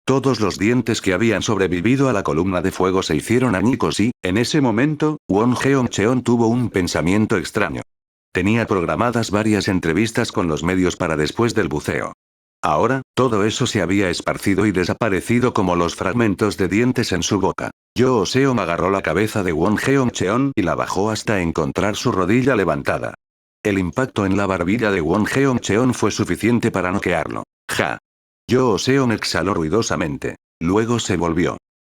Todos los dientes que habían sobrevivido a la columna de fuego se hicieron añicos y, en ese momento, Won Cheon tuvo un pensamiento extraño. Tenía programadas varias entrevistas con los medios para después del buceo. Ahora, todo eso se había esparcido y desaparecido como los fragmentos de dientes en su boca. Joseon agarró la cabeza de Won Cheon y la bajó hasta encontrar su rodilla levantada. El impacto en la barbilla de Won Cheon fue suficiente para noquearlo. ¡Ja! Joseon exhaló ruidosamente. Luego se volvió.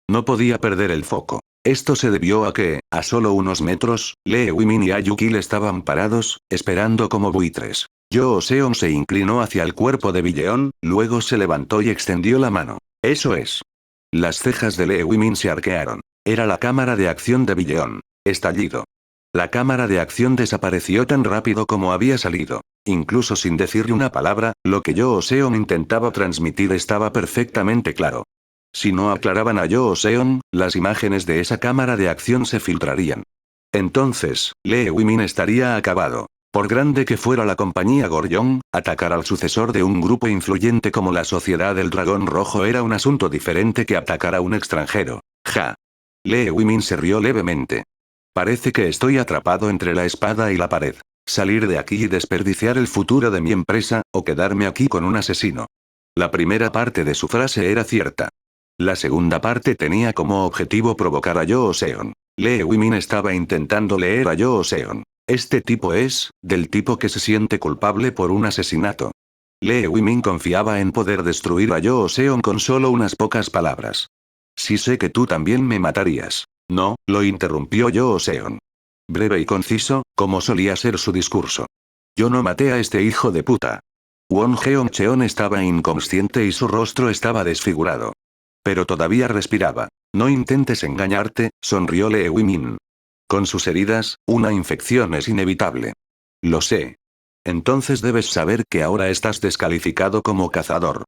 No podía perder el foco. Esto se debió a que, a solo unos metros, Lee Wimin y Ayukil estaban parados, esperando como buitres. Joseon se inclinó hacia el cuerpo de Billeon, luego se levantó y extendió la mano. Eso es. Las cejas de Lee Wimin se arquearon. Era la cámara de acción de Billeon. Estallido. La cámara de acción desapareció tan rápido como había salido. Incluso sin decirle una palabra, lo que Joseon intentaba transmitir estaba perfectamente claro. Si no aclaraban a Joseon, las imágenes de esa cámara de acción se filtrarían. Entonces, Lee Wimin estaría acabado. Por grande que fuera la compañía Goryeo, atacar al sucesor de un grupo influyente como la Sociedad del Dragón Rojo era un asunto diferente que atacar a un extranjero. Ja. Lee Wimin se rió levemente. Parece que estoy atrapado entre la espada y la pared. Salir de aquí y desperdiciar el futuro de mi empresa, o quedarme aquí con un asesino. La primera parte de su frase era cierta. La segunda parte tenía como objetivo provocar a Joseon. Lee Wimin estaba intentando leer a Joseon. Este tipo es, del tipo que se siente culpable por un asesinato. Lee Wimin confiaba en poder destruir a Joseon con solo unas pocas palabras. Sí sé que tú también me matarías. No, lo interrumpió Joseon. Breve y conciso, como solía ser su discurso. Yo no maté a este hijo de puta. Won Cheon estaba inconsciente y su rostro estaba desfigurado. Pero todavía respiraba. No intentes engañarte, sonrió Lee Wimin. Con sus heridas, una infección es inevitable. Lo sé. Entonces debes saber que ahora estás descalificado como cazador.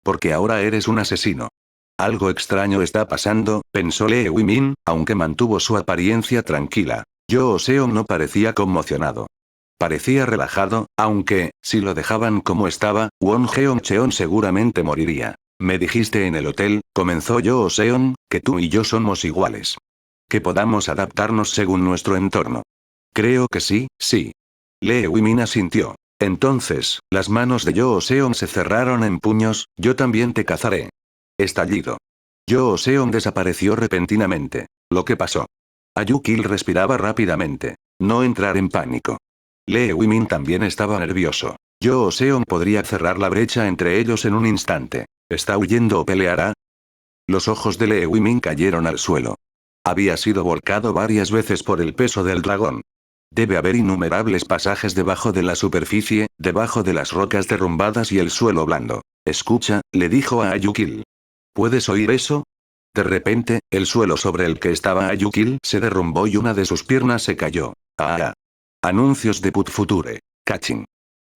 Porque ahora eres un asesino. Algo extraño está pasando, pensó Lee Wimin, aunque mantuvo su apariencia tranquila. Joseon no parecía conmocionado. Parecía relajado, aunque, si lo dejaban como estaba, Won Cheon seguramente moriría. Me dijiste en el hotel, comenzó Joseon, que tú y yo somos iguales. Que podamos adaptarnos según nuestro entorno. Creo que sí, sí. Lee Wimin asintió. Entonces, las manos de Joseon se cerraron en puños, yo también te cazaré. Estallido. Joseon desapareció repentinamente. Lo que pasó. Ayukil respiraba rápidamente. No entrar en pánico. Lee Wimin también estaba nervioso. Joseon podría cerrar la brecha entre ellos en un instante. ¿Está huyendo o peleará? Los ojos de Lee Wimin cayeron al suelo. Había sido volcado varias veces por el peso del dragón. Debe haber innumerables pasajes debajo de la superficie, debajo de las rocas derrumbadas y el suelo blando. Escucha, le dijo a Ayukil. ¿Puedes oír eso? De repente, el suelo sobre el que estaba Ayukil se derrumbó y una de sus piernas se cayó. ¡Ah! Anuncios de Put Future. Catching.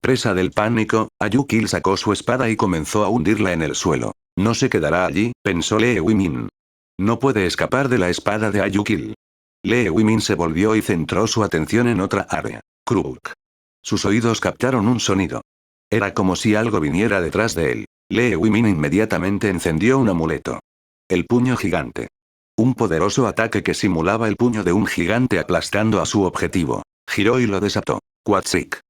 Presa del pánico, Ayukil sacó su espada y comenzó a hundirla en el suelo. No se quedará allí, pensó Lee Wimin. No puede escapar de la espada de Ayukil. Lee Wimin se volvió y centró su atención en otra área. Kruk. Sus oídos captaron un sonido. Era como si algo viniera detrás de él. Lee Wimin inmediatamente encendió un amuleto. El puño gigante. Un poderoso ataque que simulaba el puño de un gigante aplastando a su objetivo. Giró y lo desató. Quatzik.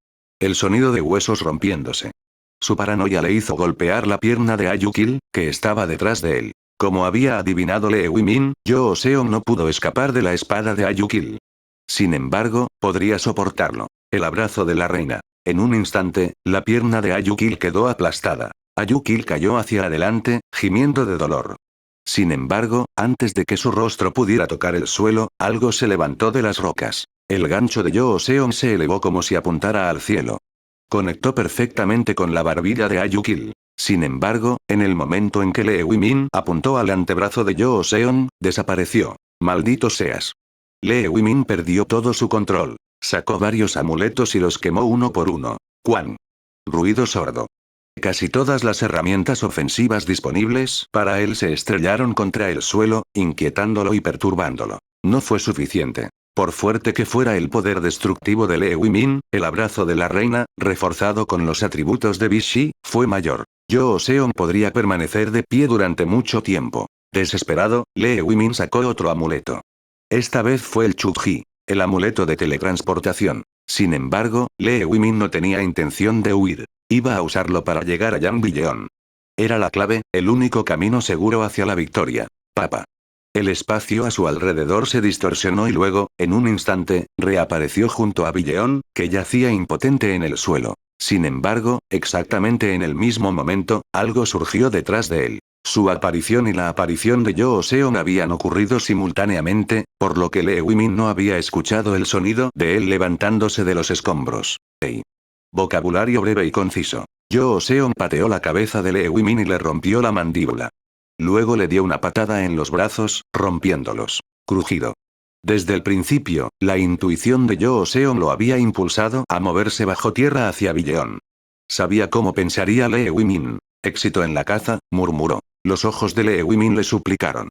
El sonido de huesos rompiéndose. Su paranoia le hizo golpear la pierna de Ayukil, que estaba detrás de él. Como había adivinado Lee Wimin, Yoo Seon no pudo escapar de la espada de Ayukil. Sin embargo, podría soportarlo. El abrazo de la reina. En un instante, la pierna de Ayukil quedó aplastada. Ayukil cayó hacia adelante, gimiendo de dolor. Sin embargo, antes de que su rostro pudiera tocar el suelo, algo se levantó de las rocas. El gancho de Yoo Seon se elevó como si apuntara al cielo. Conectó perfectamente con la barbilla de Ayukil. Sin embargo, en el momento en que Lee Wimin apuntó al antebrazo de Yoo Seon, desapareció. ¡Maldito seas! Lee Wimin perdió todo su control. Sacó varios amuletos y los quemó uno por uno. ¡Cuán! Ruido sordo. Casi todas las herramientas ofensivas disponibles para él se estrellaron contra el suelo, inquietándolo y perturbándolo. No fue suficiente. Por fuerte que fuera el poder destructivo de Lee Wimin, el abrazo de la reina, reforzado con los atributos de Vichy, fue mayor. Yoo Seon podría permanecer de pie durante mucho tiempo. Desesperado, Lee Wimin sacó otro amuleto. Esta vez fue el Chuji, el amuleto de teletransportación. Sin embargo, Lee Wimin no tenía intención de huir. Iba a usarlo para llegar a Yang Billeon. Era la clave, el único camino seguro hacia la victoria. Papa. El espacio a su alrededor se distorsionó y luego, en un instante, reapareció junto a Billeon, que yacía impotente en el suelo. Sin embargo, exactamente en el mismo momento, algo surgió detrás de él. Su aparición y la aparición de Yoo Seon habían ocurrido simultáneamente, por lo que Lee Wimin no había escuchado el sonido de él levantándose de los escombros. Hey. Vocabulario breve y conciso. Yoo Seon pateó la cabeza de Lee Wimin y le rompió la mandíbula. Luego le dio una patada en los brazos, rompiéndolos. Crujido. Desde el principio, la intuición de Yoo Seon lo había impulsado a moverse bajo tierra hacia Billeon. Sabía cómo pensaría Lee Wimin. Éxito en la caza, murmuró. Los ojos de Lee Wimin le suplicaron.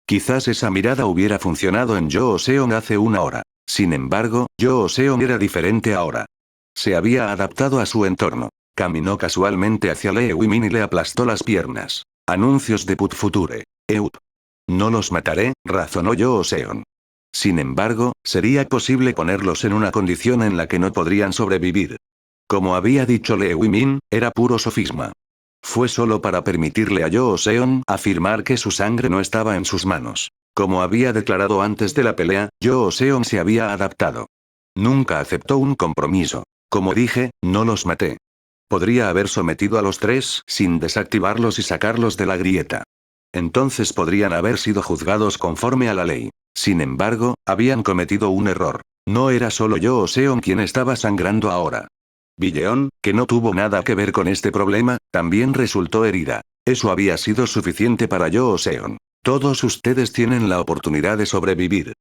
Quizás esa mirada hubiera funcionado en Yoo Seon hace una hora. Sin embargo, Yoo Seon era diferente ahora. Se había adaptado a su entorno. Caminó casualmente hacia Lee Wimin y le aplastó las piernas. Anuncios de Put Future. Eup. No los mataré, razonó Yoo Seon. Sin embargo, sería posible ponerlos en una condición en la que no podrían sobrevivir. Como había dicho Lee Wimin, era puro sofisma. Fue solo para permitirle a Yoo Seon afirmar que su sangre no estaba en sus manos. Como había declarado antes de la pelea, Yoo Seon se había adaptado. Nunca aceptó un compromiso. Como dije, no los maté. Podría haber sometido a los tres sin desactivarlos y sacarlos de la grieta. Entonces podrían haber sido juzgados conforme a la ley. Sin embargo, habían cometido un error. No era solo Yoo Seon quien estaba sangrando ahora. Billeon, que no tuvo nada que ver con este problema, también resultó herida. Eso había sido suficiente para Yoo Seon. Todos ustedes tienen la oportunidad de sobrevivir.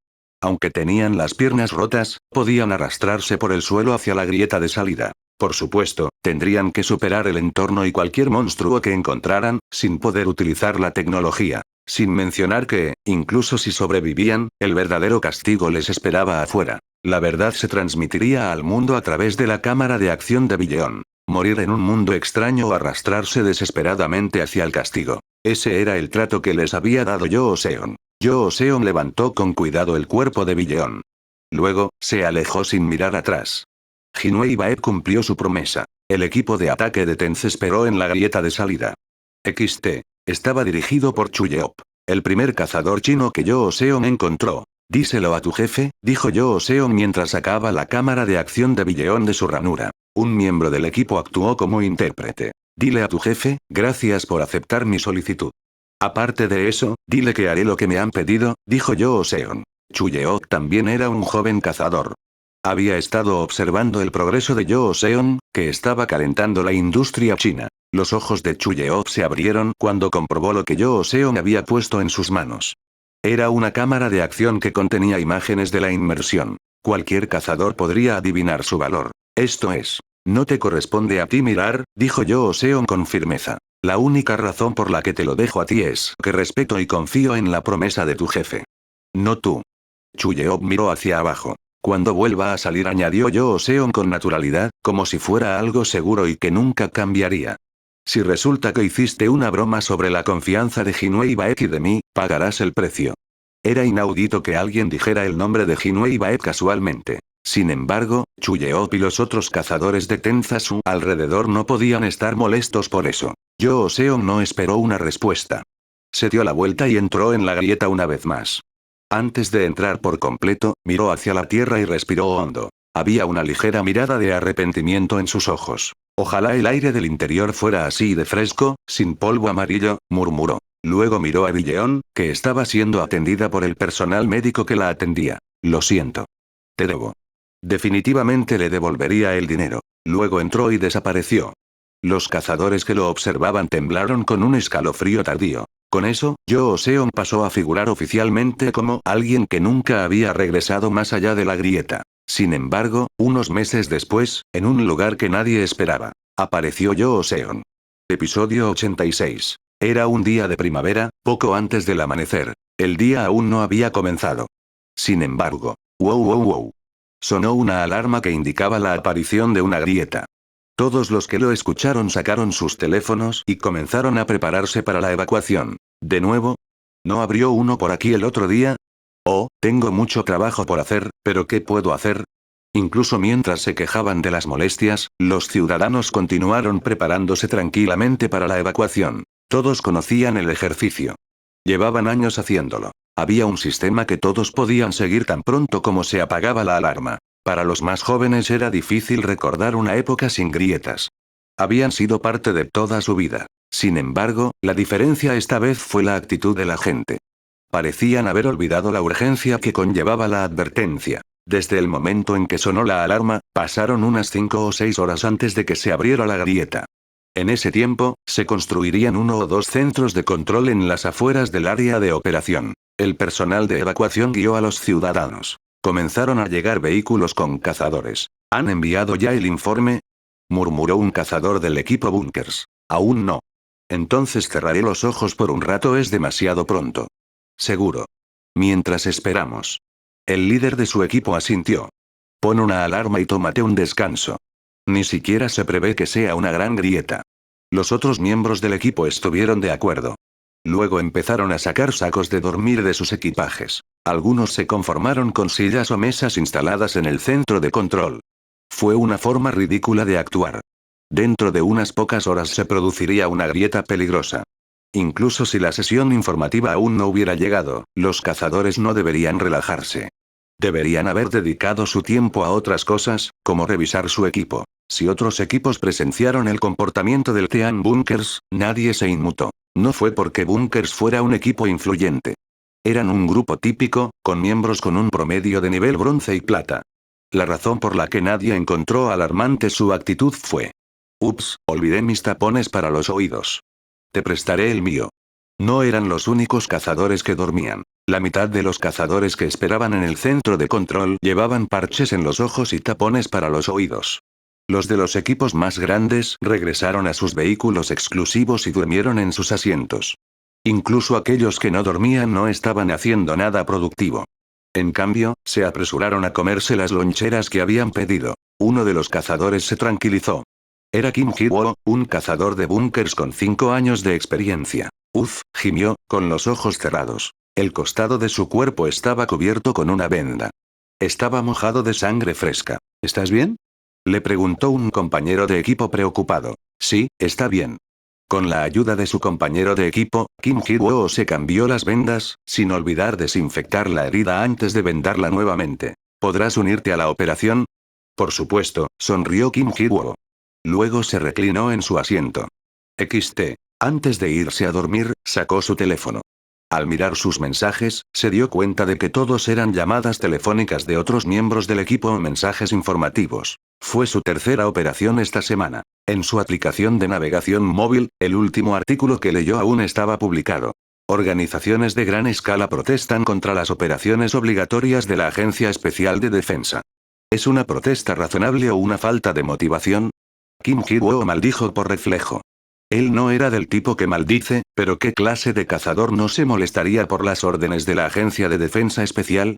Aunque tenían las piernas rotas, podían arrastrarse por el suelo hacia la grieta de salida. Por supuesto, tendrían que superar el entorno y cualquier monstruo que encontraran, sin poder utilizar la tecnología. Sin mencionar que, incluso si sobrevivían, el verdadero castigo les esperaba afuera. La verdad se transmitiría al mundo a través de la cámara de acción de Billeon. Morir en un mundo extraño o arrastrarse desesperadamente hacia el castigo. Ese era el trato que les había dado Yoo Seon. Yoo Seon levantó con cuidado el cuerpo de Billeon. Luego, se alejó sin mirar atrás. Jinwei Bae cumplió su promesa. El equipo de ataque de Tenz esperó en la grieta de salida. XT. Estaba dirigido por Chuyeop, el primer cazador chino que Yoo Seon encontró. Díselo a tu jefe, dijo Yoo Seon mientras sacaba la cámara de acción de Billeon de su ranura. Un miembro del equipo actuó como intérprete. Dile a tu jefe, gracias por aceptar mi solicitud. Aparte de eso, dile que haré lo que me han pedido, dijo Yoo Seon. Chuyeop también era un joven cazador. Había estado observando el progreso de Yoo Seon, que estaba calentando la industria china. Los ojos de Chuyeop se abrieron cuando comprobó lo que Yoo Seon había puesto en sus manos. Era una cámara de acción que contenía imágenes de la inmersión. Cualquier cazador podría adivinar su valor. Esto es. No te corresponde a ti mirar, dijo Yoo Seon con firmeza. La única razón por la que te lo dejo a ti es que respeto y confío en la promesa de tu jefe. No tú. Chuyeop miró hacia abajo. Cuando vuelva a salir, añadió Yoo Seon con naturalidad, como si fuera algo seguro y que nunca cambiaría. Si resulta que hiciste una broma sobre la confianza de Jinwei Baek y de mí, pagarás el precio. Era inaudito que alguien dijera el nombre de Jinwei Baek casualmente. Sin embargo, Chuyeop y los otros cazadores de Tenzasu alrededor no podían estar molestos por eso. Yoo Seon no esperó una respuesta. Se dio la vuelta y entró en la grieta una vez más. Antes de entrar por completo, miró hacia la tierra y respiró hondo. Había una ligera mirada de arrepentimiento en sus ojos. Ojalá el aire del interior fuera así de fresco, sin polvo amarillo, murmuró. Luego miró a Billeon, que estaba siendo atendida por el personal médico que la atendía. Lo siento. Te debo. Definitivamente le devolvería el dinero. Luego entró y desapareció. Los cazadores que lo observaban temblaron con un escalofrío tardío. Con eso, Yoo Seon pasó a figurar oficialmente como alguien que nunca había regresado más allá de la grieta. Sin embargo, unos meses después, en un lugar que nadie esperaba, apareció Yoo Seon. Episodio 86. Era un día de primavera, poco antes del amanecer. El día aún no había comenzado. Sin embargo, wow. Sonó una alarma que indicaba la aparición de una grieta. Todos los que lo escucharon sacaron sus teléfonos y comenzaron a prepararse para la evacuación. ¿De nuevo? ¿No abrió uno por aquí el otro día? Oh, tengo mucho trabajo por hacer, pero ¿qué puedo hacer? Incluso mientras se quejaban de las molestias, los ciudadanos continuaron preparándose tranquilamente para la evacuación. Todos conocían el ejercicio. Llevaban años haciéndolo. Había un sistema que todos podían seguir tan pronto como se apagaba la alarma. Para los más jóvenes era difícil recordar una época sin grietas. Habían sido parte de toda su vida. Sin embargo, la diferencia esta vez fue la actitud de la gente. Parecían haber olvidado la urgencia que conllevaba la advertencia. Desde el momento en que sonó la alarma, pasaron unas 5 o 6 horas antes de que se abriera la grieta. En ese tiempo, se construirían 1 o 2 centros de control en las afueras del área de operación. El personal de evacuación guió a los ciudadanos. Comenzaron a llegar vehículos con cazadores. ¿Han enviado ya el informe?, murmuró un cazador del equipo Bunkers. Aún no. Entonces cerraré los ojos por un rato, es demasiado pronto. Seguro. Mientras esperamos. El líder de su equipo asintió. Pon una alarma y tómate un descanso. Ni siquiera se prevé que sea una gran grieta. Los otros miembros del equipo estuvieron de acuerdo. Luego empezaron a sacar sacos de dormir de sus equipajes. Algunos se conformaron con sillas o mesas instaladas en el centro de control. Fue una forma ridícula de actuar. Dentro de unas pocas horas se produciría una grieta peligrosa. Incluso si la sesión informativa aún no hubiera llegado, los cazadores no deberían relajarse. Deberían haber dedicado su tiempo a otras cosas, como revisar su equipo. Si otros equipos presenciaron el comportamiento del Team Bunkers, nadie se inmutó. No fue porque Bunkers fuera un equipo influyente. Eran un grupo típico, con miembros con un promedio de nivel bronce y plata. La razón por la que nadie encontró alarmante su actitud fue: ups, olvidé mis tapones para los oídos. Te prestaré el mío. No eran los únicos cazadores que dormían. La mitad de los cazadores que esperaban en el centro de control llevaban parches en los ojos y tapones para los oídos. Los de los equipos más grandes regresaron a sus vehículos exclusivos y durmieron en sus asientos. Incluso aquellos que no dormían no estaban haciendo nada productivo. En cambio, se apresuraron a comerse las loncheras que habían pedido. Uno de los cazadores se tranquilizó. Era Kim Hee-woo, un cazador de búnkers con 5 años de experiencia. Uf, gimió, con los ojos cerrados. El costado de su cuerpo estaba cubierto con una venda. Estaba mojado de sangre fresca. ¿Estás bien?, le preguntó un compañero de equipo preocupado. Sí, está bien. Con la ayuda de su compañero de equipo, Kim Hee-woo se cambió las vendas, sin olvidar desinfectar la herida antes de vendarla nuevamente. ¿Podrás unirte a la operación? Por supuesto, sonrió Kim Hee-woo. Luego se reclinó en su asiento. Antes de irse a dormir, sacó su teléfono. Al mirar sus mensajes, se dio cuenta de que todos eran llamadas telefónicas de otros miembros del equipo o mensajes informativos. Fue su tercera operación esta semana. En su aplicación de navegación móvil, el último artículo que leyó aún estaba publicado. Organizaciones de gran escala protestan contra las operaciones obligatorias de la Agencia Especial de Defensa. ¿Es una protesta razonable o una falta de motivación? Kim Hee-woo maldijo por reflejo. Él no era del tipo que maldice, pero ¿qué clase de cazador no se molestaría por las órdenes de la Agencia de Defensa Especial?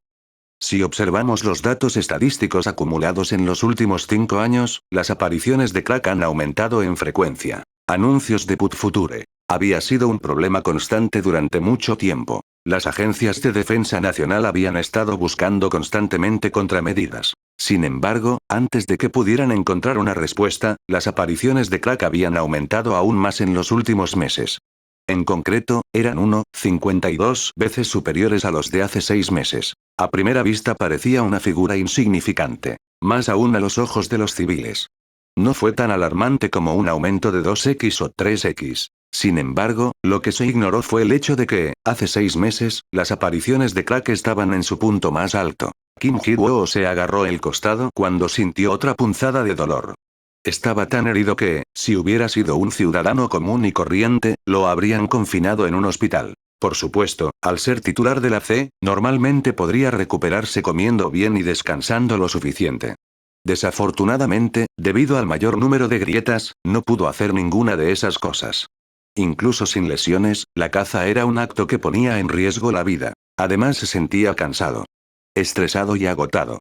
Si observamos los datos estadísticos acumulados en los últimos 5 años, las apariciones de crack han aumentado en frecuencia. Anuncios de Put Future. Había sido un problema constante durante mucho tiempo. Las agencias de defensa nacional habían estado buscando constantemente contramedidas. Sin embargo, antes de que pudieran encontrar una respuesta, las apariciones de crack habían aumentado aún más en los últimos meses. En concreto, eran 1,52 veces superiores a los de hace 6 meses. A primera vista parecía una figura insignificante. Más aún a los ojos de los civiles. No fue tan alarmante como un aumento de 2x o 3x. Sin embargo, lo que se ignoró fue el hecho de que, hace 6 meses, las apariciones de crack estaban en su punto más alto. Kim Hee-woo se agarró el costado cuando sintió otra punzada de dolor. Estaba tan herido que, si hubiera sido un ciudadano común y corriente, lo habrían confinado en un hospital. Por supuesto, al ser titular de la C, normalmente podría recuperarse comiendo bien y descansando lo suficiente. Desafortunadamente, debido al mayor número de grietas, no pudo hacer ninguna de esas cosas. Incluso sin lesiones, la caza era un acto que ponía en riesgo la vida. Además se sentía cansado, estresado y agotado.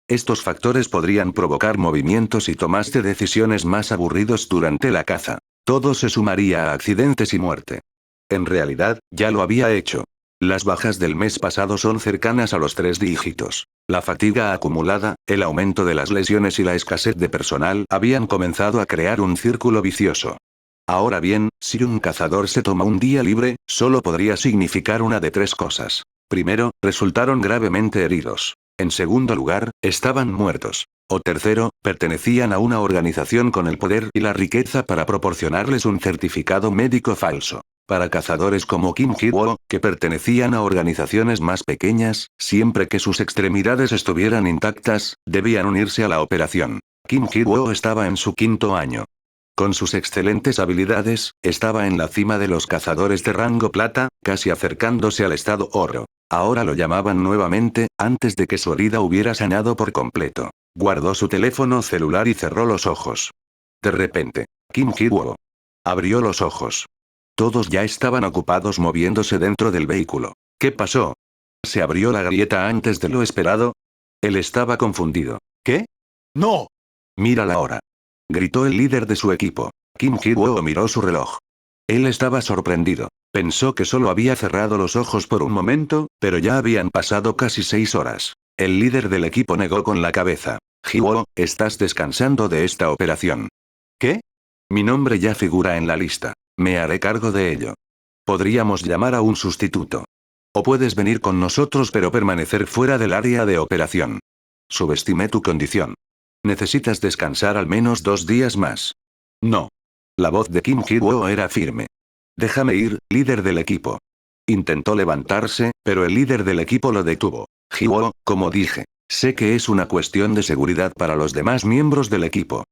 Estos factores podrían provocar movimientos y tomas de decisiones más aburridos durante la caza. Todo se sumaría a accidentes y muerte. En realidad, ya lo había hecho. Las bajas del mes pasado son cercanas a los 3 dígitos. La fatiga acumulada, el aumento de las lesiones y la escasez de personal habían comenzado a crear un círculo vicioso. Ahora bien, si un cazador se toma un día libre, solo podría significar una de 3 cosas. Primero, resultaron gravemente heridos. En segundo lugar, estaban muertos. O tercero, pertenecían a una organización con el poder y la riqueza para proporcionarles un certificado médico falso. Para cazadores como Kim Hee-woo, que pertenecían a organizaciones más pequeñas, siempre que sus extremidades estuvieran intactas, debían unirse a la operación. Kim Hee-woo estaba en su 5.º año. Con sus excelentes habilidades, estaba en la cima de los cazadores de rango plata, casi acercándose al estado oro. Ahora lo llamaban nuevamente, antes de que su herida hubiera sanado por completo. Guardó su teléfono celular y cerró los ojos. De repente, Kim Hee-woo abrió los ojos. Todos ya estaban ocupados moviéndose dentro del vehículo. ¿Qué pasó? ¿Se abrió la grieta antes de lo esperado? Él estaba confundido. ¿Qué? ¡No! Mira la hora. Gritó el líder de su equipo. Kim Hee-woo miró su reloj. Él estaba sorprendido. Pensó que solo había cerrado los ojos por un momento, pero ya habían pasado casi 6 horas. El líder del equipo negó con la cabeza. Hee-woo, estás descansando de esta operación. ¿Qué? Mi nombre ya figura en la lista. Me haré cargo de ello. Podríamos llamar a un sustituto. O puedes venir con nosotros pero permanecer fuera del área de operación. Subestimé tu condición. Necesitas descansar al menos 2 días más. No. La voz de Kim Hee-woo era firme. Déjame ir, líder del equipo. Intentó levantarse, pero el líder del equipo lo detuvo. Hee-woo, como dije, sé que es una cuestión de seguridad para los demás miembros del equipo.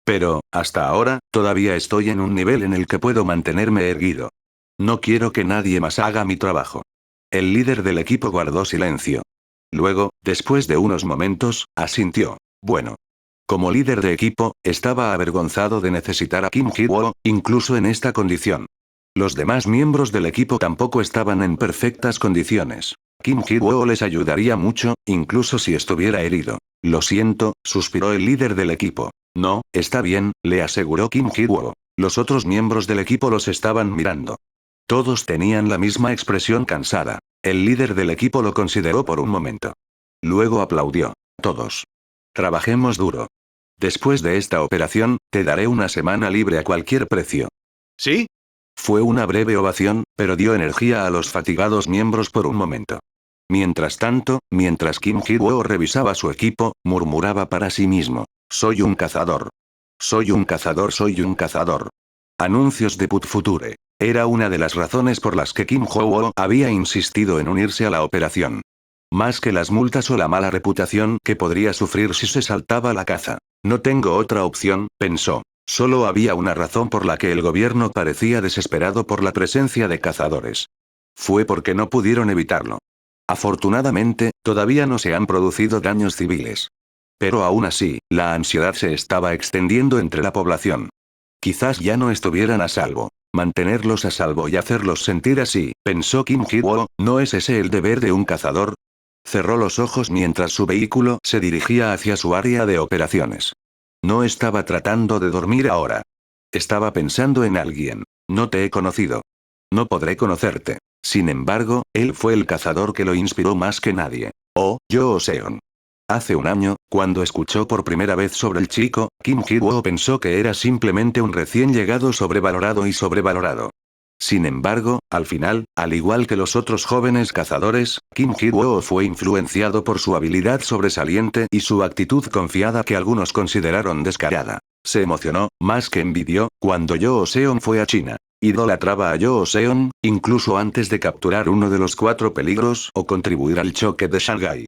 Pero, hasta ahora, todavía estoy en un nivel en el que puedo mantenerme erguido. No quiero que nadie más haga mi trabajo. El líder del equipo guardó silencio. Luego, después de unos momentos, asintió. Bueno. Como líder de equipo, estaba avergonzado de necesitar a Kim Hee-woo, incluso en esta condición. Los demás miembros del equipo tampoco estaban en perfectas condiciones. Kim Hee-woo les ayudaría mucho, incluso si estuviera herido. Lo siento, suspiró el líder del equipo. No, está bien, le aseguró Kim Hee-woo. Los otros miembros del equipo los estaban mirando. Todos tenían la misma expresión cansada. El líder del equipo lo consideró por un momento. Luego aplaudió. Todos. Trabajemos duro. Después de esta operación, te daré una semana libre a cualquier precio. ¿Sí? Fue una breve ovación, pero dio energía a los fatigados miembros por un momento. Mientras tanto, mientras Kim Hee-woo revisaba su equipo, murmuraba para sí mismo. Soy un cazador. Soy un cazador, soy un cazador. Anuncios de Put Future. Era una de las razones por las que Kim Hee-woo había insistido en unirse a la operación. Más que las multas o la mala reputación que podría sufrir si se saltaba la caza. No tengo otra opción, pensó. Solo había una razón por la que el gobierno parecía desesperado por la presencia de cazadores. Fue porque no pudieron evitarlo. Afortunadamente, todavía no se han producido daños civiles. Pero aún así, la ansiedad se estaba extendiendo entre la población. Quizás ya no estuvieran a salvo. Mantenerlos a salvo y hacerlos sentir así, pensó Kim Hee-woo, ¿no es ese el deber de un cazador? Cerró los ojos mientras su vehículo se dirigía hacia su área de operaciones. No estaba tratando de dormir ahora. Estaba pensando en alguien. No te he conocido. No podré conocerte. Sin embargo, él fue el cazador que lo inspiró más que nadie. Oh, Yoo Seon. Hace un año, cuando escuchó por primera vez sobre el chico, Kim Hee-woo pensó que era simplemente un recién llegado sobrevalorado y sobrevalorado. Sin embargo, al final, al igual que los otros jóvenes cazadores, Kim Hee-woo fue influenciado por su habilidad sobresaliente y su actitud confiada que algunos consideraron descarada. Se emocionó, más que envidió, cuando Yoo Seon fue a China. Idolatraba a Yoo Seon, incluso antes de capturar uno de los 4 peligros o contribuir al choque de Shanghái.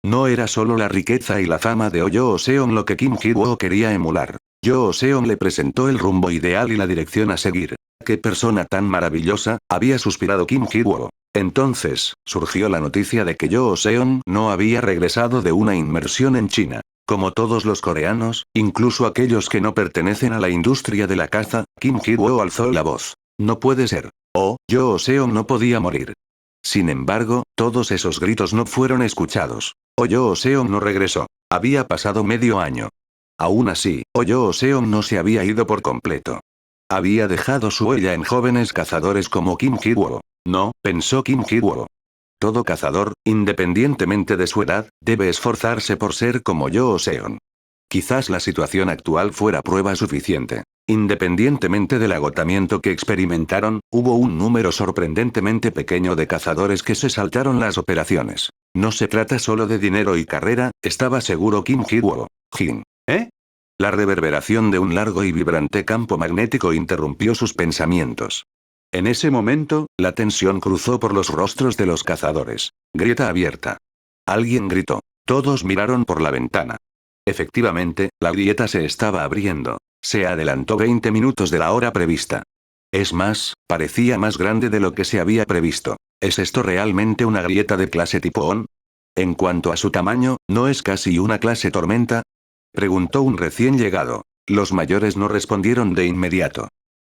No era solo la riqueza y la fama de Yoo Seon lo que Kim Hee-woo quería emular. Yoo Seon le presentó el rumbo ideal y la dirección a seguir. ¡Qué persona tan maravillosa!, había suspirado Kim Hee-woo. Entonces, surgió la noticia de que Yoo Seon no había regresado de una inmersión en China. Como todos los coreanos, incluso aquellos que no pertenecen a la industria de la caza, Kim Hee-woo alzó la voz. No puede ser. Oh, Yoo Seon no podía morir. Sin embargo, todos esos gritos no fueron escuchados. Oh, Yoo Seon no regresó. Había pasado medio año. Aún así, Oh, Yoo Seon no se había ido por completo. Había dejado su huella en jóvenes cazadores como Kim Hee-woo. No, pensó Kim Hee-woo. Todo cazador, independientemente de su edad, debe esforzarse por ser como Yoo Seon. Quizás la situación actual fuera prueba suficiente. Independientemente del agotamiento que experimentaron, hubo un número sorprendentemente pequeño de cazadores que se saltaron las operaciones. No se trata solo de dinero y carrera, estaba seguro Kim Hee-woo. Jin. ¿Eh? La reverberación de un largo y vibrante campo magnético interrumpió sus pensamientos. En ese momento, la tensión cruzó por los rostros de los cazadores. Grieta abierta. Alguien gritó. Todos miraron por la ventana. Efectivamente, la grieta se estaba abriendo. Se adelantó 20 minutos de la hora prevista. Es más, parecía más grande de lo que se había previsto. ¿Es esto realmente una grieta de clase tifón? En cuanto a su tamaño, ¿no es casi una clase tormenta?, preguntó un recién llegado. Los mayores no respondieron de inmediato.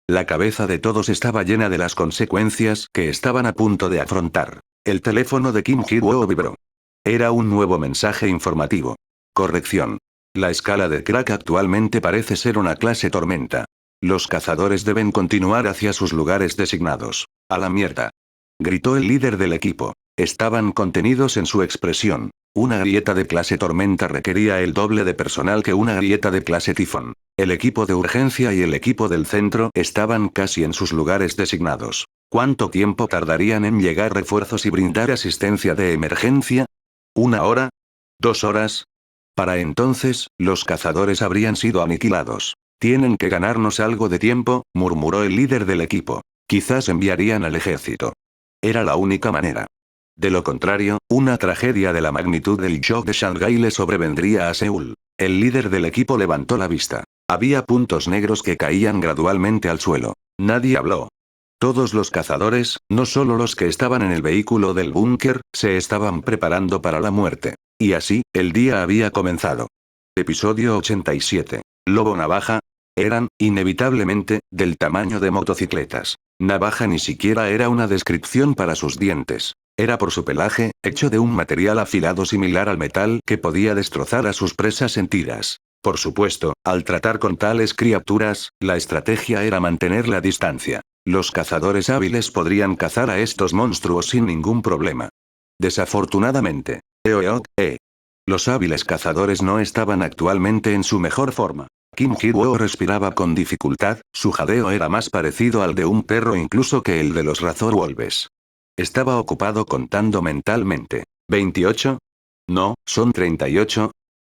La cabeza de todos estaba llena de las consecuencias que estaban a punto de afrontar. El teléfono de Kim Hee-woo vibró. Era un nuevo mensaje informativo. Corrección. La escala de crack actualmente parece ser una clase tormenta. Los cazadores deben continuar hacia sus lugares designados. A la mierda. Gritó el líder del equipo. Estaban contenidos en su expresión. Una grieta de clase tormenta requería el doble de personal que una grieta de clase tifón. El equipo de urgencia y el equipo del centro estaban casi en sus lugares designados. ¿Cuánto tiempo tardarían en llegar refuerzos y brindar asistencia de emergencia? ¿1 hora? ¿2 horas? Para entonces, los cazadores habrían sido aniquilados. Tienen que ganarnos algo de tiempo, murmuró el líder del equipo. Quizás enviarían al ejército. Era la única manera. De lo contrario, una tragedia de la magnitud del shock de Shanghái le sobrevendría a Seúl. El líder del equipo levantó la vista. Había puntos negros que caían gradualmente al suelo. Nadie habló. Todos los cazadores, no solo los que estaban en el vehículo del búnker, se estaban preparando para la muerte. Y así, el día había comenzado. Episodio 87. Lobo Navaja. Eran, inevitablemente, del tamaño de motocicletas. Navaja ni siquiera era una descripción para sus dientes. Era por su pelaje, hecho de un material afilado similar al metal que podía destrozar a sus presas sentidas. Por supuesto, al tratar con tales criaturas, la estrategia era mantener la distancia. Los cazadores hábiles podrían cazar a estos monstruos sin ningún problema. Desafortunadamente, los hábiles cazadores no estaban actualmente en su mejor forma. Kim Hee-woo respiraba con dificultad, su jadeo era más parecido al de un perro incluso que el de los razorwolves. Estaba ocupado contando mentalmente. ¿28? No, son 38.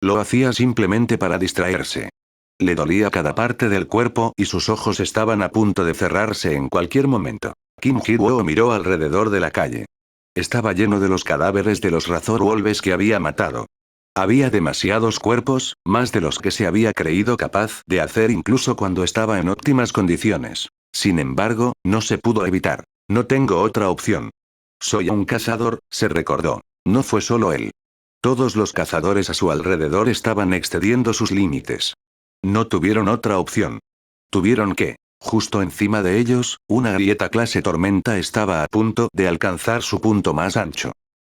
Lo hacía simplemente para distraerse. Le dolía cada parte del cuerpo y sus ojos estaban a punto de cerrarse en cualquier momento. Kim Hee-woo miró alrededor de la calle. Estaba lleno de los cadáveres de los razorwolves que había matado. Había demasiados cuerpos, más de los que se había creído capaz de hacer incluso cuando estaba en óptimas condiciones. Sin embargo, no se pudo evitar. No tengo otra opción. Soy un cazador, se recordó. No fue solo él. Todos los cazadores a su alrededor estaban excediendo sus límites. No tuvieron otra opción. Tuvieron que. Justo encima de ellos, una grieta clase tormenta estaba a punto de alcanzar su punto más ancho.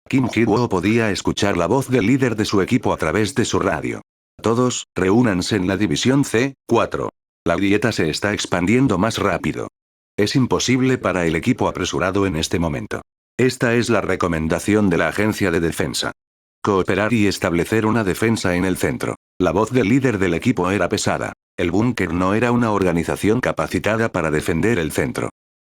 Kim Hee-woo podía escuchar la voz del líder de su equipo a través de su radio. Todos, reúnanse en la división C4. La grieta se está expandiendo más rápido. Es imposible para el equipo apresurado en este momento. Esta es la recomendación de la agencia de defensa. Cooperar y establecer una defensa en el centro. La voz del líder del equipo era pesada. El búnker no era una organización capacitada para defender el centro.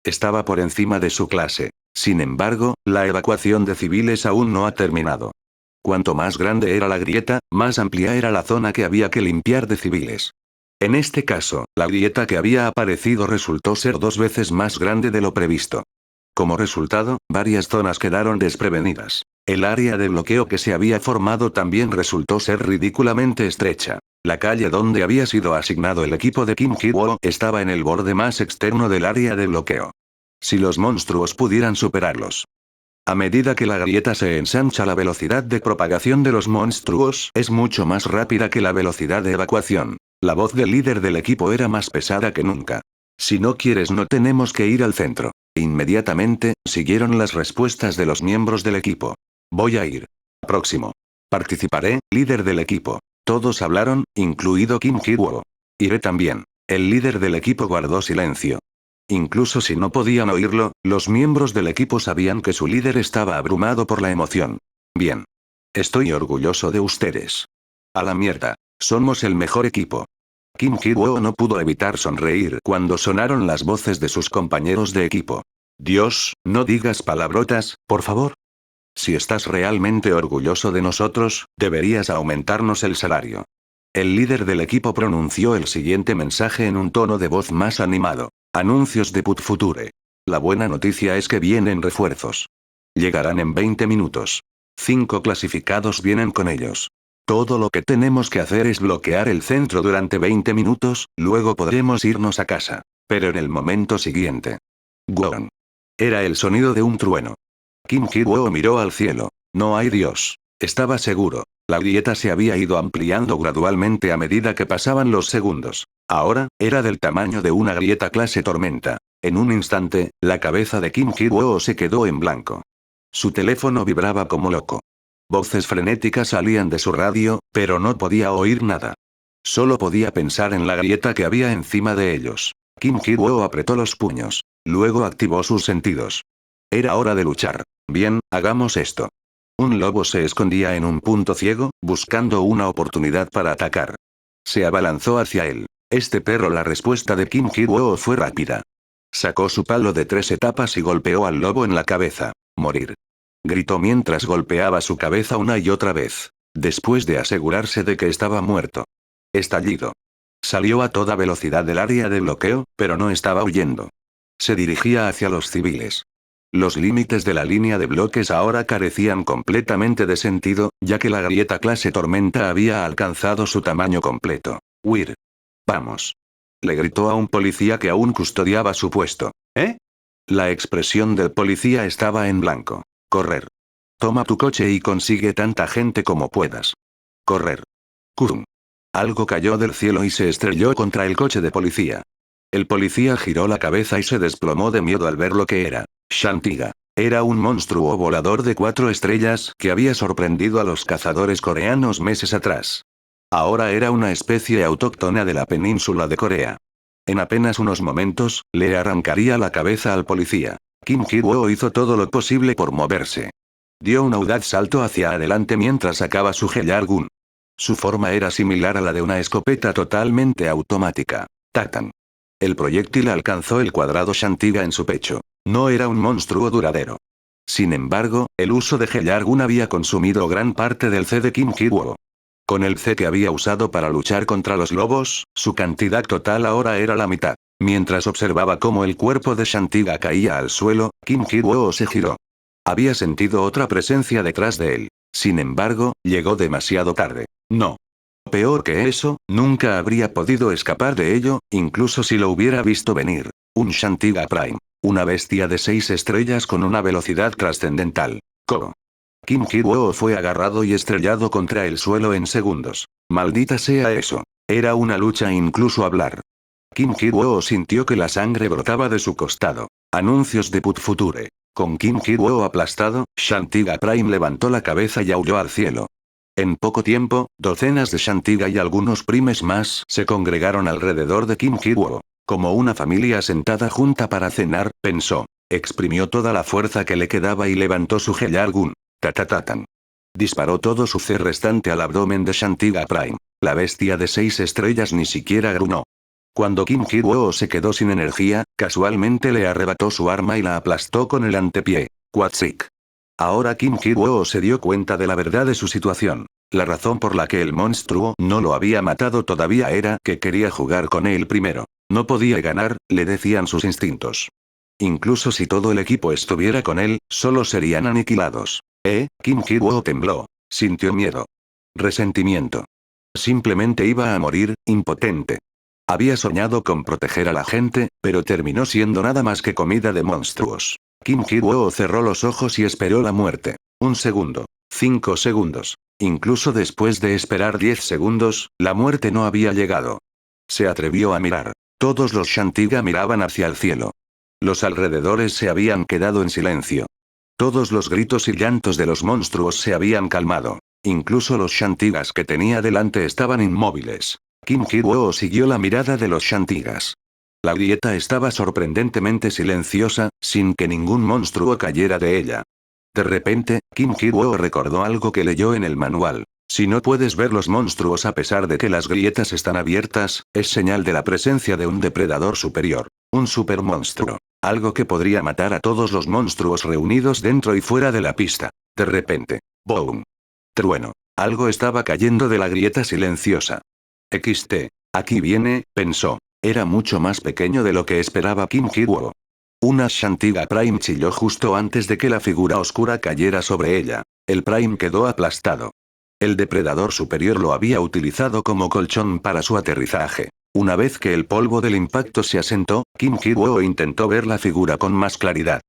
Estaba por encima de su clase. Sin embargo, la evacuación de civiles aún no ha terminado. Cuanto más grande era la grieta, más amplia era la zona que había que limpiar de civiles. En este caso, la grieta que había aparecido resultó ser 2 veces más grande de lo previsto. Como resultado, varias zonas quedaron desprevenidas. El área de bloqueo que se había formado también resultó ser ridículamente estrecha. La calle donde había sido asignado el equipo de Kim Hee-woo estaba en el borde más externo del área de bloqueo. Si los monstruos pudieran superarlos. A medida que la grieta se ensancha, la velocidad de propagación de los monstruos es mucho más rápida que la velocidad de evacuación. La voz del líder del equipo era más pesada que nunca. Si no quieres, no tenemos que ir al centro. Inmediatamente, siguieron las respuestas de los miembros del equipo. Voy a ir. Próximo. Participaré, líder del equipo. Todos hablaron, incluido Kim Hee-woo. Iré también. El líder del equipo guardó silencio. Incluso si no podían oírlo, los miembros del equipo sabían que su líder estaba abrumado por la emoción. Bien. Estoy orgulloso de ustedes. A la mierda. Somos el mejor equipo. Kim Hee-woo no pudo evitar sonreír cuando sonaron las voces de sus compañeros de equipo. Dios, no digas palabrotas, por favor. Si estás realmente orgulloso de nosotros, deberías aumentarnos el salario. El líder del equipo pronunció el siguiente mensaje en un tono de voz más animado. Anuncios de Put Future. La buena noticia es que vienen refuerzos. Llegarán en 20 minutos. 5 clasificados vienen con ellos. Todo lo que tenemos que hacer es bloquear el centro durante 20 minutos, luego podremos irnos a casa. Pero en el momento siguiente. Gwon. Era el sonido de un trueno. Kim Hee-woo miró al cielo. No hay Dios. Estaba seguro. La grieta se había ido ampliando gradualmente a medida que pasaban los segundos. Ahora, era del tamaño de una grieta clase tormenta. En un instante, la cabeza de Kim Hee-woo se quedó en blanco. Su teléfono vibraba como loco. Voces frenéticas salían de su radio, pero no podía oír nada. Solo podía pensar en la grieta que había encima de ellos. Kim Hee-woo apretó los puños. Luego activó sus sentidos. Era hora de luchar. Bien, hagamos esto. Un lobo se escondía en un punto ciego, buscando una oportunidad para atacar. Se abalanzó hacia él. La respuesta de Kim Hee-woo fue rápida. Sacó su palo de 3 etapas y golpeó al lobo en la cabeza. Morir. Gritó mientras golpeaba su cabeza una y otra vez. Después de asegurarse de que estaba muerto. Estallido. Salió a toda velocidad del área de bloqueo, pero no estaba huyendo. Se dirigía hacia los civiles. Los límites de la línea de bloques ahora carecían completamente de sentido, ya que la grieta clase tormenta había alcanzado su tamaño completo. Huir. Vamos. Le gritó a un policía que aún custodiaba su puesto. ¿Eh? La expresión del policía estaba en blanco. Correr. Toma tu coche y consigue tanta gente como puedas. Correr. Kurum. Algo cayó del cielo y se estrelló contra el coche de policía. El policía giró la cabeza y se desplomó de miedo al ver lo que era. Shantiga. Era un monstruo volador de 4 estrellas que había sorprendido a los cazadores coreanos meses atrás. Ahora era una especie autóctona de la península de Corea. En apenas unos momentos, le arrancaría la cabeza al policía. Kim Hee-woo hizo todo lo posible por moverse. Dio un audaz salto hacia adelante mientras sacaba su Hellar-gun. Su forma era similar a la de una escopeta totalmente automática. Tatan. El proyectil alcanzó el cuadrado Shantiga en su pecho. No era un monstruo duradero. Sin embargo, el uso de Hellar-gun había consumido gran parte del C de Kim Hee-woo. Con el C que había usado para luchar contra los lobos, su cantidad total ahora era la mitad. Mientras observaba cómo el cuerpo de Shantiga caía al suelo, Kim Hee-woo se giró. Había sentido otra presencia detrás de él. Sin embargo, llegó demasiado tarde. No. Peor que eso, nunca habría podido escapar de ello, incluso si lo hubiera visto venir. Un Shantiga Prime. Una bestia de 6 estrellas con una velocidad trascendental. Ko. Kim Hee-woo fue agarrado y estrellado contra el suelo en segundos. Maldita sea eso. Era una lucha incluso hablar. Kim Hee-woo sintió que la sangre brotaba de su costado. Anuncios de Put Future. Con Kim Hee-woo aplastado, Shantiga Prime levantó la cabeza y aulló al cielo. En poco tiempo, docenas de Shantiga y algunos primes más se congregaron alrededor de Kim Hee-woo. Como una familia sentada junta para cenar, pensó. Exprimió toda la fuerza que le quedaba y levantó su Heyargun. Tatatatan. Disparó todo su C restante al abdomen de Shantiga Prime. La bestia de 6 estrellas ni siquiera grunó. Cuando Kim Hee-woo se quedó sin energía, casualmente le arrebató su arma y la aplastó con el antepié. Quatsik. Ahora Kim Hee-woo se dio cuenta de la verdad de su situación. La razón por la que el monstruo no lo había matado todavía era que quería jugar con él primero. No podía ganar, le decían sus instintos. Incluso si todo el equipo estuviera con él, solo serían aniquilados. Kim Hee-woo tembló. Sintió miedo. Resentimiento. Simplemente iba a morir, impotente. Había soñado con proteger a la gente, pero terminó siendo nada más que comida de monstruos. Kim Hee-woo cerró los ojos y esperó la muerte. 1 segundo. 5 segundos. Incluso después de esperar 10 segundos, la muerte no había llegado. Se atrevió a mirar. Todos los Shantiga miraban hacia el cielo. Los alrededores se habían quedado en silencio. Todos los gritos y llantos de los monstruos se habían calmado. Incluso los Shantigas que tenía delante estaban inmóviles. Kim Hee-woo siguió la mirada de los Shantigas. La grieta estaba sorprendentemente silenciosa, sin que ningún monstruo cayera de ella. De repente, Kim Hee-woo recordó algo que leyó en el manual. Si no puedes ver los monstruos a pesar de que las grietas están abiertas, es señal de la presencia de un depredador superior. Un supermonstruo. Algo que podría matar a todos los monstruos reunidos dentro y fuera de la pista. De repente. ¡Boom! Trueno. Algo estaba cayendo de la grieta silenciosa. Aquí viene, pensó. Era mucho más pequeño de lo que esperaba Kim Hee-woo. Una Shantiga Prime chilló justo antes de que la figura oscura cayera sobre ella. El Prime quedó aplastado. El depredador superior lo había utilizado como colchón para su aterrizaje. Una vez que el polvo del impacto se asentó, Kim Hee-woo intentó ver la figura con más claridad.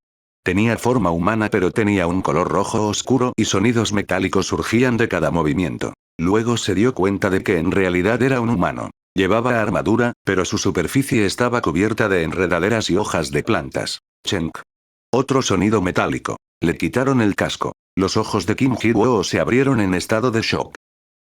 Tenía forma humana pero tenía un color rojo oscuro y sonidos metálicos surgían de cada movimiento. Luego se dio cuenta de que en realidad era un humano. Llevaba armadura, pero su superficie estaba cubierta de enredaderas y hojas de plantas. Chenk. Otro sonido metálico. Le quitaron el casco. Los ojos de Kim Hee-woo se abrieron en estado de shock.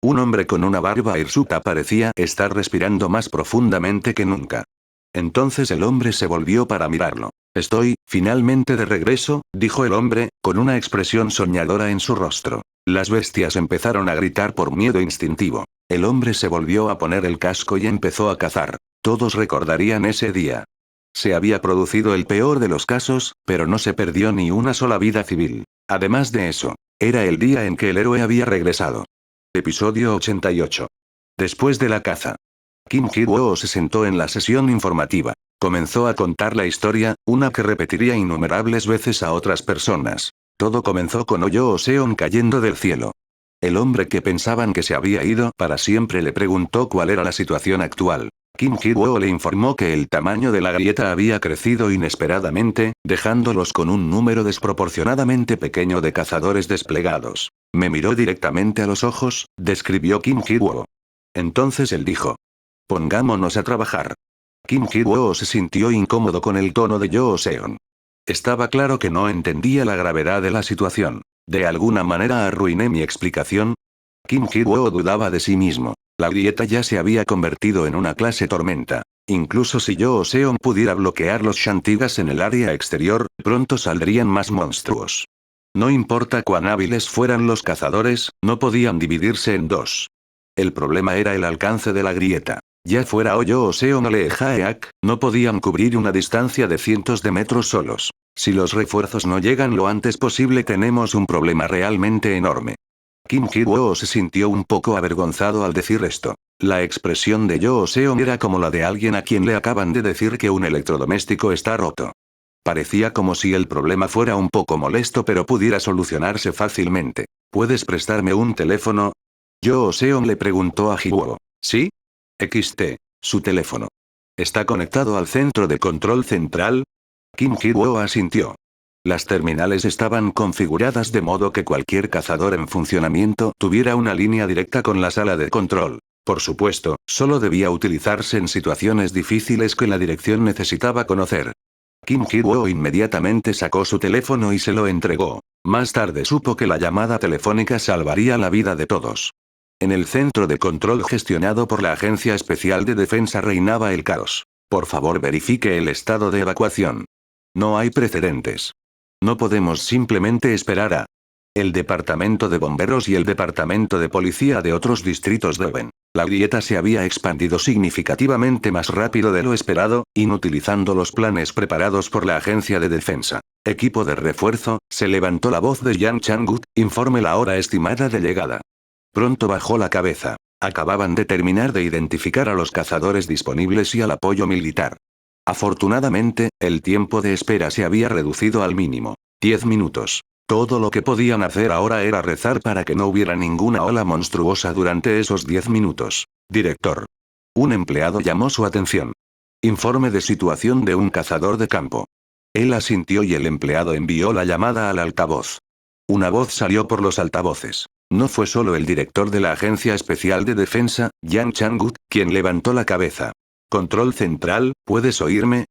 Un hombre con una barba hirsuta parecía estar respirando más profundamente que nunca. Entonces el hombre se volvió para mirarlo. Estoy, finalmente de regreso, dijo el hombre, con una expresión soñadora en su rostro. Las bestias empezaron a gritar por miedo instintivo. El hombre se volvió a poner el casco y empezó a cazar. Todos recordarían ese día. Se había producido el peor de los casos, pero no se perdió ni una sola vida civil. Además de eso, era el día en que el héroe había regresado. Episodio 88. Después de la caza. Kim Hee-woo se sentó en la sesión informativa. Comenzó a contar la historia, una que repetiría innumerables veces a otras personas. Todo comenzó con Oh Seon cayendo del cielo. El hombre que pensaban que se había ido para siempre le preguntó cuál era la situación actual. Kim Hee-woo le informó que el tamaño de la grieta había crecido inesperadamente, dejándolos con un número desproporcionadamente pequeño de cazadores desplegados. Me miró directamente a los ojos, describió Kim Hee-woo. Entonces él dijo. Pongámonos a trabajar. Kim Hee-woo se sintió incómodo con el tono de Oh Seon. Estaba claro que no entendía la gravedad de la situación. ¿De alguna manera arruiné mi explicación? Kim Hee-woo dudaba de sí mismo. La grieta ya se había convertido en una clase tormenta. Incluso si Oh Seon pudiera bloquear los Shantigas en el área exterior, pronto saldrían más monstruos. No importa cuán hábiles fueran los cazadores, no podían dividirse en dos. El problema era el alcance de la grieta. Ya fuera Oh Seon o Lee Jae-ak, no podían cubrir una distancia de cientos de metros solos. Si los refuerzos no llegan lo antes posible tenemos un problema realmente enorme. Kim Hee-woo se sintió un poco avergonzado al decir esto. La expresión de Oh Seon era como la de alguien a quien le acaban de decir que un electrodoméstico está roto. Parecía como si el problema fuera un poco molesto pero pudiera solucionarse fácilmente. ¿Puedes prestarme un teléfono? Oh Seon le preguntó a Hee-woo. ¿Sí? Su teléfono. ¿Está conectado al centro de control central? Kim Hee-woo asintió. Las terminales estaban configuradas de modo que cualquier cazador en funcionamiento tuviera una línea directa con la sala de control. Por supuesto, solo debía utilizarse en situaciones difíciles que la dirección necesitaba conocer. Kim Ji-woo inmediatamente sacó su teléfono y se lo entregó. Más tarde supo que la llamada telefónica salvaría la vida de todos. En el centro de control gestionado por la Agencia Especial de Defensa reinaba el caos. Por favor, verifique el estado de evacuación. No hay precedentes. No podemos simplemente esperar a... El departamento de bomberos y el departamento de policía de otros distritos deben. La grieta se había expandido significativamente más rápido de lo esperado, inutilizando los planes preparados por la agencia de defensa. Equipo de refuerzo, se levantó la voz de Yang Chang-wook, informe la hora estimada de llegada. Pronto bajó la cabeza. Acababan de terminar de identificar a los cazadores disponibles y al apoyo militar. Afortunadamente, el tiempo de espera se había reducido al mínimo. 10 minutos. Todo lo que podían hacer ahora era rezar para que no hubiera ninguna ola monstruosa durante esos 10 minutos. Director. Un empleado llamó su atención. Informe de situación de un cazador de campo. Él asintió y el empleado envió la llamada al altavoz. Una voz salió por los altavoces. No fue solo el director de la Agencia Especial de Defensa, Yang Chang-wook, quien levantó la cabeza. Control central, ¿puedes oírme?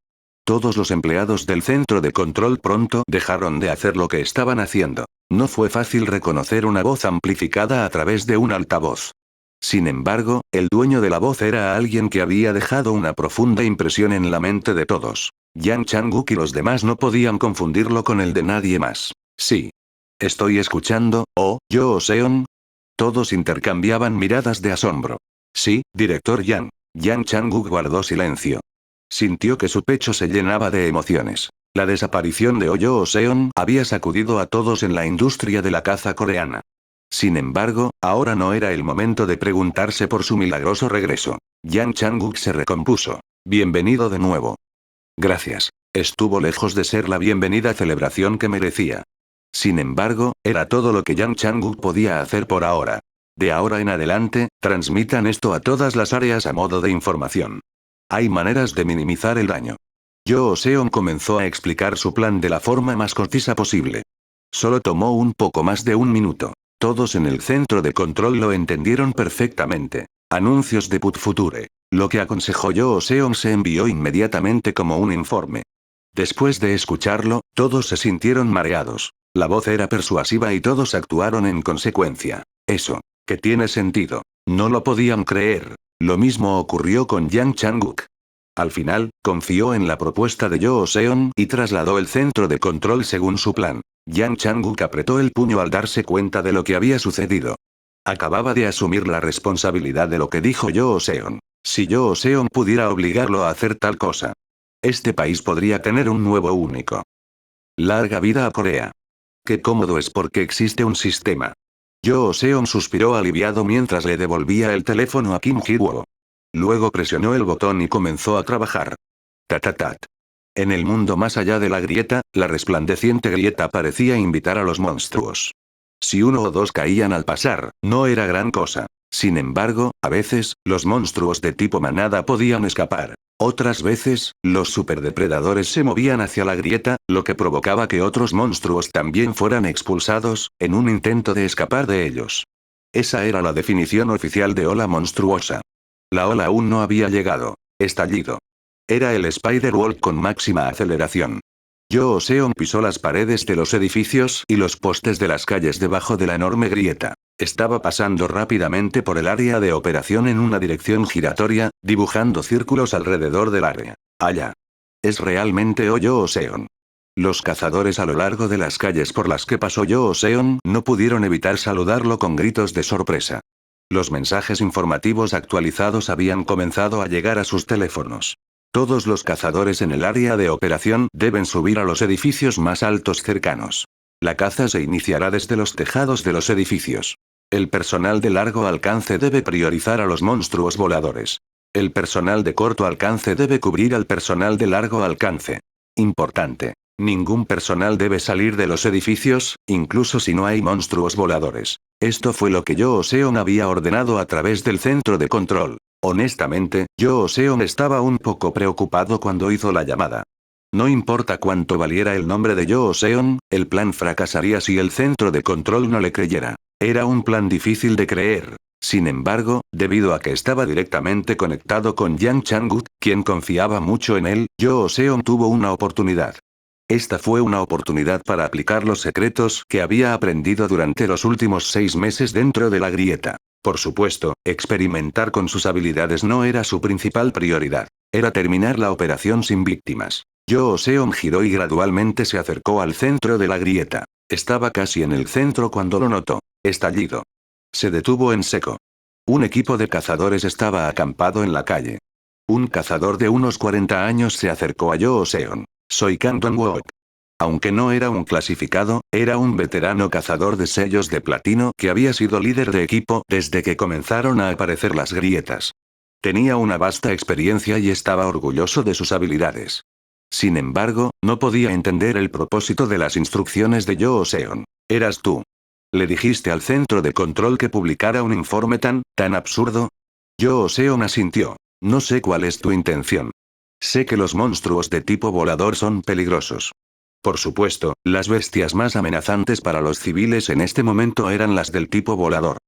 Todos los empleados del centro de control pronto dejaron de hacer lo que estaban haciendo. No fue fácil reconocer una voz amplificada a través de un altavoz. Sin embargo, el dueño de la voz era alguien que había dejado una profunda impresión en la mente de todos. Yang Chang-wook y los demás no podían confundirlo con el de nadie más. Sí. Estoy escuchando, oh, Yoo Seon. Todos intercambiaban miradas de asombro. Sí, director Yang. Yang Chang-wook guardó silencio. Sintió que su pecho se llenaba de emociones. La desaparición de Oh Yoo-seon había sacudido a todos en la industria de la caza coreana. Sin embargo, ahora no era el momento de preguntarse por su milagroso regreso. Yang Chang-wook se recompuso. Bienvenido de nuevo. Gracias. Estuvo lejos de ser la bienvenida celebración que merecía. Sin embargo, era todo lo que Yang Chang-wook podía hacer por ahora. De ahora en adelante, transmitan esto a todas las áreas a modo de información. Hay maneras de minimizar el daño. Yoo Seon comenzó a explicar su plan de la forma más concisa posible. Solo tomó un poco más de un minuto. Todos en el centro de control lo entendieron perfectamente. Anuncios de Put Future. Lo que aconsejó Yoo Seon se envió inmediatamente como un informe. Después de escucharlo, todos se sintieron mareados. La voz era persuasiva y todos actuaron en consecuencia. Eso. Que tiene sentido. No lo podían creer. Lo mismo ocurrió con Yang Chang-wook. Al final, confió en la propuesta de Yoo Seon y trasladó el centro de control según su plan. Yang Chang-wook apretó el puño al darse cuenta de lo que había sucedido. Acababa de asumir la responsabilidad de lo que dijo Yoo Seon. Si Yoo Seon pudiera obligarlo a hacer tal cosa, este país podría tener un nuevo único. Larga vida a Corea. Qué cómodo es porque existe un sistema. Yoo Seon suspiró aliviado mientras le devolvía el teléfono a Kim Ji-woo. Luego presionó el botón y comenzó a trabajar. Tatatat. En el mundo más allá de la grieta, la resplandeciente grieta parecía invitar a los monstruos. Si uno o dos caían al pasar, no era gran cosa. Sin embargo, a veces, los monstruos de tipo manada podían escapar. Otras veces, los superdepredadores se movían hacia la grieta, lo que provocaba que otros monstruos también fueran expulsados, en un intento de escapar de ellos. Esa era la definición oficial de ola monstruosa. La ola aún no había llegado. Estallido. Era el Spider-Walk con máxima aceleración. Yoo Seon pisó las paredes de los edificios y los postes de las calles debajo de la enorme grieta. Estaba pasando rápidamente por el área de operación en una dirección giratoria, dibujando círculos alrededor del área. Allá. Es realmente Oh Yoo Seon. Los cazadores a lo largo de las calles por las que pasó Yoo Seon no pudieron evitar saludarlo con gritos de sorpresa. Los mensajes informativos actualizados habían comenzado a llegar a sus teléfonos. Todos los cazadores en el área de operación deben subir a los edificios más altos cercanos. La caza se iniciará desde los tejados de los edificios. El personal de largo alcance debe priorizar a los monstruos voladores. El personal de corto alcance debe cubrir al personal de largo alcance. Importante. Ningún personal debe salir de los edificios, incluso si no hay monstruos voladores. Esto fue lo que Yoo Seon había ordenado a través del centro de control. Honestamente, Yoo Seon estaba un poco preocupado cuando hizo la llamada. No importa cuánto valiera el nombre de Yoo Seon, el plan fracasaría si el centro de control no le creyera. Era un plan difícil de creer. Sin embargo, debido a que estaba directamente conectado con Yang Chang'ut, quien confiaba mucho en él, Yoo Seon tuvo una oportunidad. Esta fue una oportunidad para aplicar los secretos que había aprendido durante los últimos 6 meses dentro de la grieta. Por supuesto, experimentar con sus habilidades no era su principal prioridad. Era terminar la operación sin víctimas. Yoo Seon giró y gradualmente se acercó al centro de la grieta. Estaba casi en el centro cuando lo notó. Estallido. Se detuvo en seco. Un equipo de cazadores estaba acampado en la calle. Un cazador de unos 40 años se acercó a Yoo Seon. Soy Kang Dong-wook. Aunque no era un clasificado, era un veterano cazador de sellos de platino que había sido líder de equipo desde que comenzaron a aparecer las grietas. Tenía una vasta experiencia y estaba orgulloso de sus habilidades. Sin embargo, no podía entender el propósito de las instrucciones de Yoo Seon. ¿Eras tú? ¿Le dijiste al centro de control que publicara un informe tan absurdo? Yoo Seon asintió. No sé cuál es tu intención. Sé que los monstruos de tipo volador son peligrosos. Por supuesto, las bestias más amenazantes para los civiles en este momento eran las del tipo volador.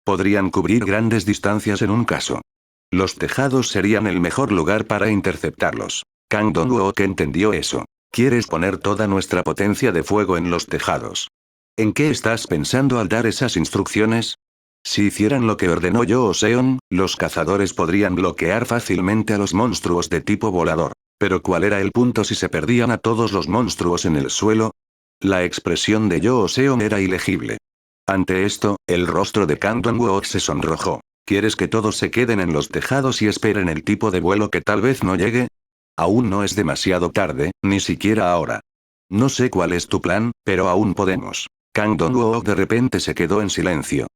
Podrían cubrir grandes distancias en un caso. Los tejados serían el mejor lugar para interceptarlos. Kang Dong-wook entendió eso. ¿Quieres poner toda nuestra potencia de fuego en los tejados? ¿En qué estás pensando al dar esas instrucciones? Si hicieran lo que ordenó Yoo Seon, los cazadores podrían bloquear fácilmente a los monstruos de tipo volador. Pero ¿cuál era el punto si se perdían a todos los monstruos en el suelo? La expresión de Yoo Seon era ilegible. Ante esto, el rostro de Kang Dong-wook se sonrojó. ¿Quieres que todos se queden en los tejados y esperen el tipo de vuelo que tal vez no llegue? Aún no es demasiado tarde, ni siquiera ahora. No sé cuál es tu plan, pero aún podemos. Kang Dong-wook de repente se quedó en silencio.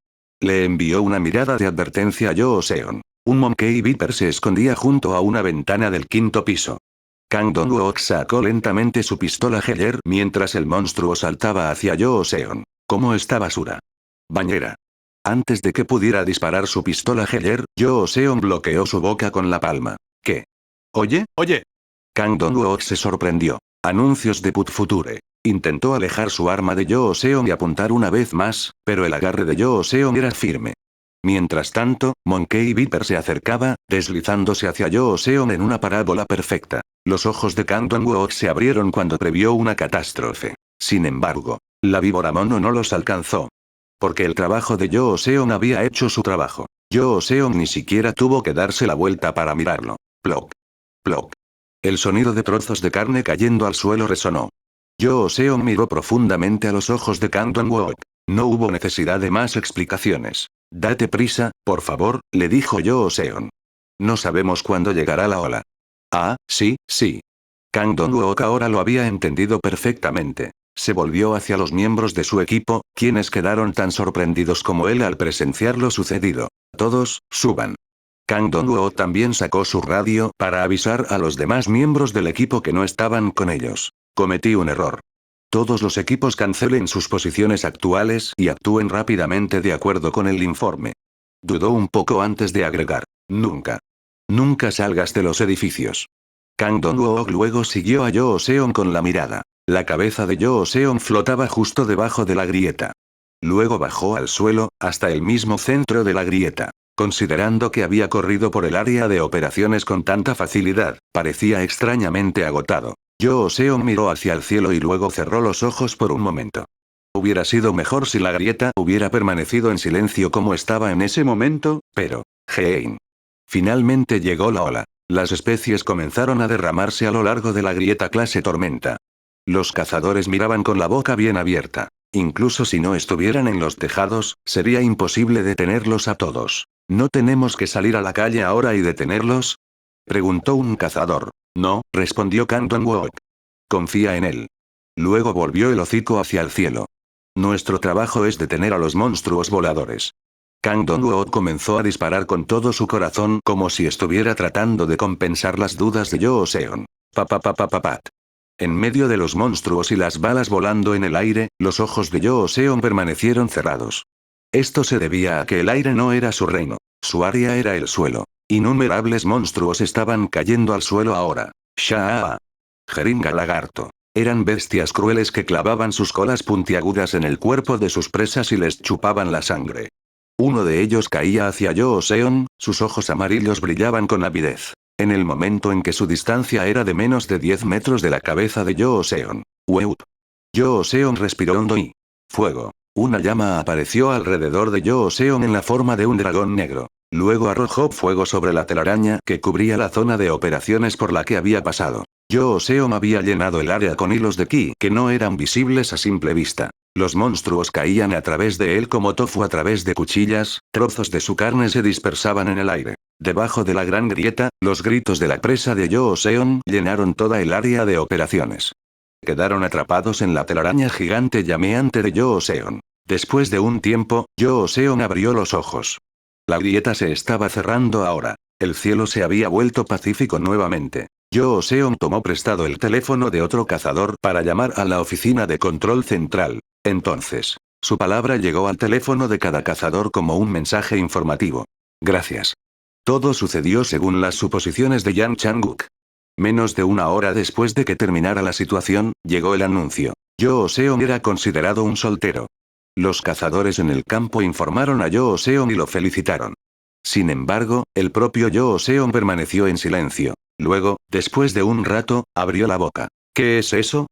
Le envió una mirada de advertencia a Yoo Seon. Un Monkey Viper se escondía junto a una ventana del 5.º piso. Kang Dong-wook sacó lentamente su pistola Heller mientras el monstruo saltaba hacia Yoo Seon. ¿Cómo está basura? Bañera. Antes de que pudiera disparar su pistola Heller, Yoo Seon bloqueó su boca con la palma. ¿Qué? Oye. Kang Dong-wook se sorprendió. Anuncios de Put Future. Intentó alejar su arma de Yoo Seon y apuntar una vez más, pero el agarre de Yoo Seon era firme. Mientras tanto, Monkey Viper se acercaba, deslizándose hacia Yoo Seon en una parábola perfecta. Los ojos de Kang Dong-wook se abrieron cuando previó una catástrofe. Sin embargo, la víbora mono no los alcanzó. Porque el trabajo de Yoo Seon había hecho su trabajo. Yoo Seon ni siquiera tuvo que darse la vuelta para mirarlo. Plop. Plop. El sonido de trozos de carne cayendo al suelo resonó. Yoo Seon miró profundamente a los ojos de Kang Dong-wook. No hubo necesidad de más explicaciones. Date prisa, por favor, le dijo Yoo Seon. No sabemos cuándo llegará la ola. Ah, sí. Kang Dong-wook ahora lo había entendido perfectamente. Se volvió hacia los miembros de su equipo, quienes quedaron tan sorprendidos como él al presenciar lo sucedido. Todos, suban. Kang Dong-wook también sacó su radio para avisar a los demás miembros del equipo que no estaban con ellos. Cometí un error. Todos los equipos cancelen sus posiciones actuales y actúen rápidamente de acuerdo con el informe. Dudó un poco antes de agregar. Nunca salgas de los edificios. Kang Dong-wook luego siguió a Yoo Seon con la mirada. La cabeza de Yoo Seon flotaba justo debajo de la grieta. Luego bajó al suelo, hasta el mismo centro de la grieta. Considerando que había corrido por el área de operaciones con tanta facilidad, parecía extrañamente agotado. Yoo Seon miró hacia el cielo y luego cerró los ojos por un momento. Hubiera sido mejor si la grieta hubiera permanecido en silencio como estaba en ese momento, pero... Hein. Finalmente llegó la ola. Las especies comenzaron a derramarse a lo largo de la grieta clase tormenta. Los cazadores miraban con la boca bien abierta. Incluso si no estuvieran en los tejados, sería imposible detenerlos a todos. ¿No tenemos que salir a la calle ahora y detenerlos? Preguntó un cazador. No, respondió Kang Dong-wook. Confía en él. Luego volvió el hocico hacia el cielo. Nuestro trabajo es detener a los monstruos voladores. Kang Dong-wook comenzó a disparar con todo su corazón como si estuviera tratando de compensar las dudas de Yoo Seon. Pat. En medio de los monstruos y las balas volando en el aire, los ojos de Yoo Seon permanecieron cerrados. Esto se debía a que el aire no era su reino. Su área era el suelo. Innumerables monstruos estaban cayendo al suelo ahora. Shaa. Jeringa lagarto. Eran bestias crueles que clavaban sus colas puntiagudas en el cuerpo de sus presas y les chupaban la sangre. Uno de ellos caía hacia Yoo Seon, sus ojos amarillos brillaban con avidez. En el momento en que su distancia era de menos de 10 metros de la cabeza de Yoo Seon. ¡Weup! Yoo Seon respiró hondo y... ¡Fuego! Una llama apareció alrededor de Yoo Seon en la forma de un dragón negro. Luego arrojó fuego sobre la telaraña que cubría la zona de operaciones por la que había pasado. Yoo Seon había llenado el área con hilos de ki que no eran visibles a simple vista. Los monstruos caían a través de él como tofu a través de cuchillas, trozos de su carne se dispersaban en el aire. Debajo de la gran grieta, los gritos de la presa de Yoo Seon llenaron toda el área de operaciones. Quedaron atrapados en la telaraña gigante llameante de Yoo Seon. Después de un tiempo, Yoo Seon abrió los ojos. La grieta se estaba cerrando ahora. El cielo se había vuelto pacífico nuevamente. Yoo Seon tomó prestado el teléfono de otro cazador para llamar a la oficina de control central. Entonces, su palabra llegó al teléfono de cada cazador como un mensaje informativo. Gracias. Todo sucedió según las suposiciones de Yang Chang-wook. Menos de una hora después de que terminara la situación, llegó el anuncio. Yoo Seon era considerado un soltero. Los cazadores en el campo informaron a Yoo Seon y lo felicitaron. Sin embargo, el propio Yoo Seon permaneció en silencio. Luego, después de un rato, abrió la boca. ¿Qué es eso?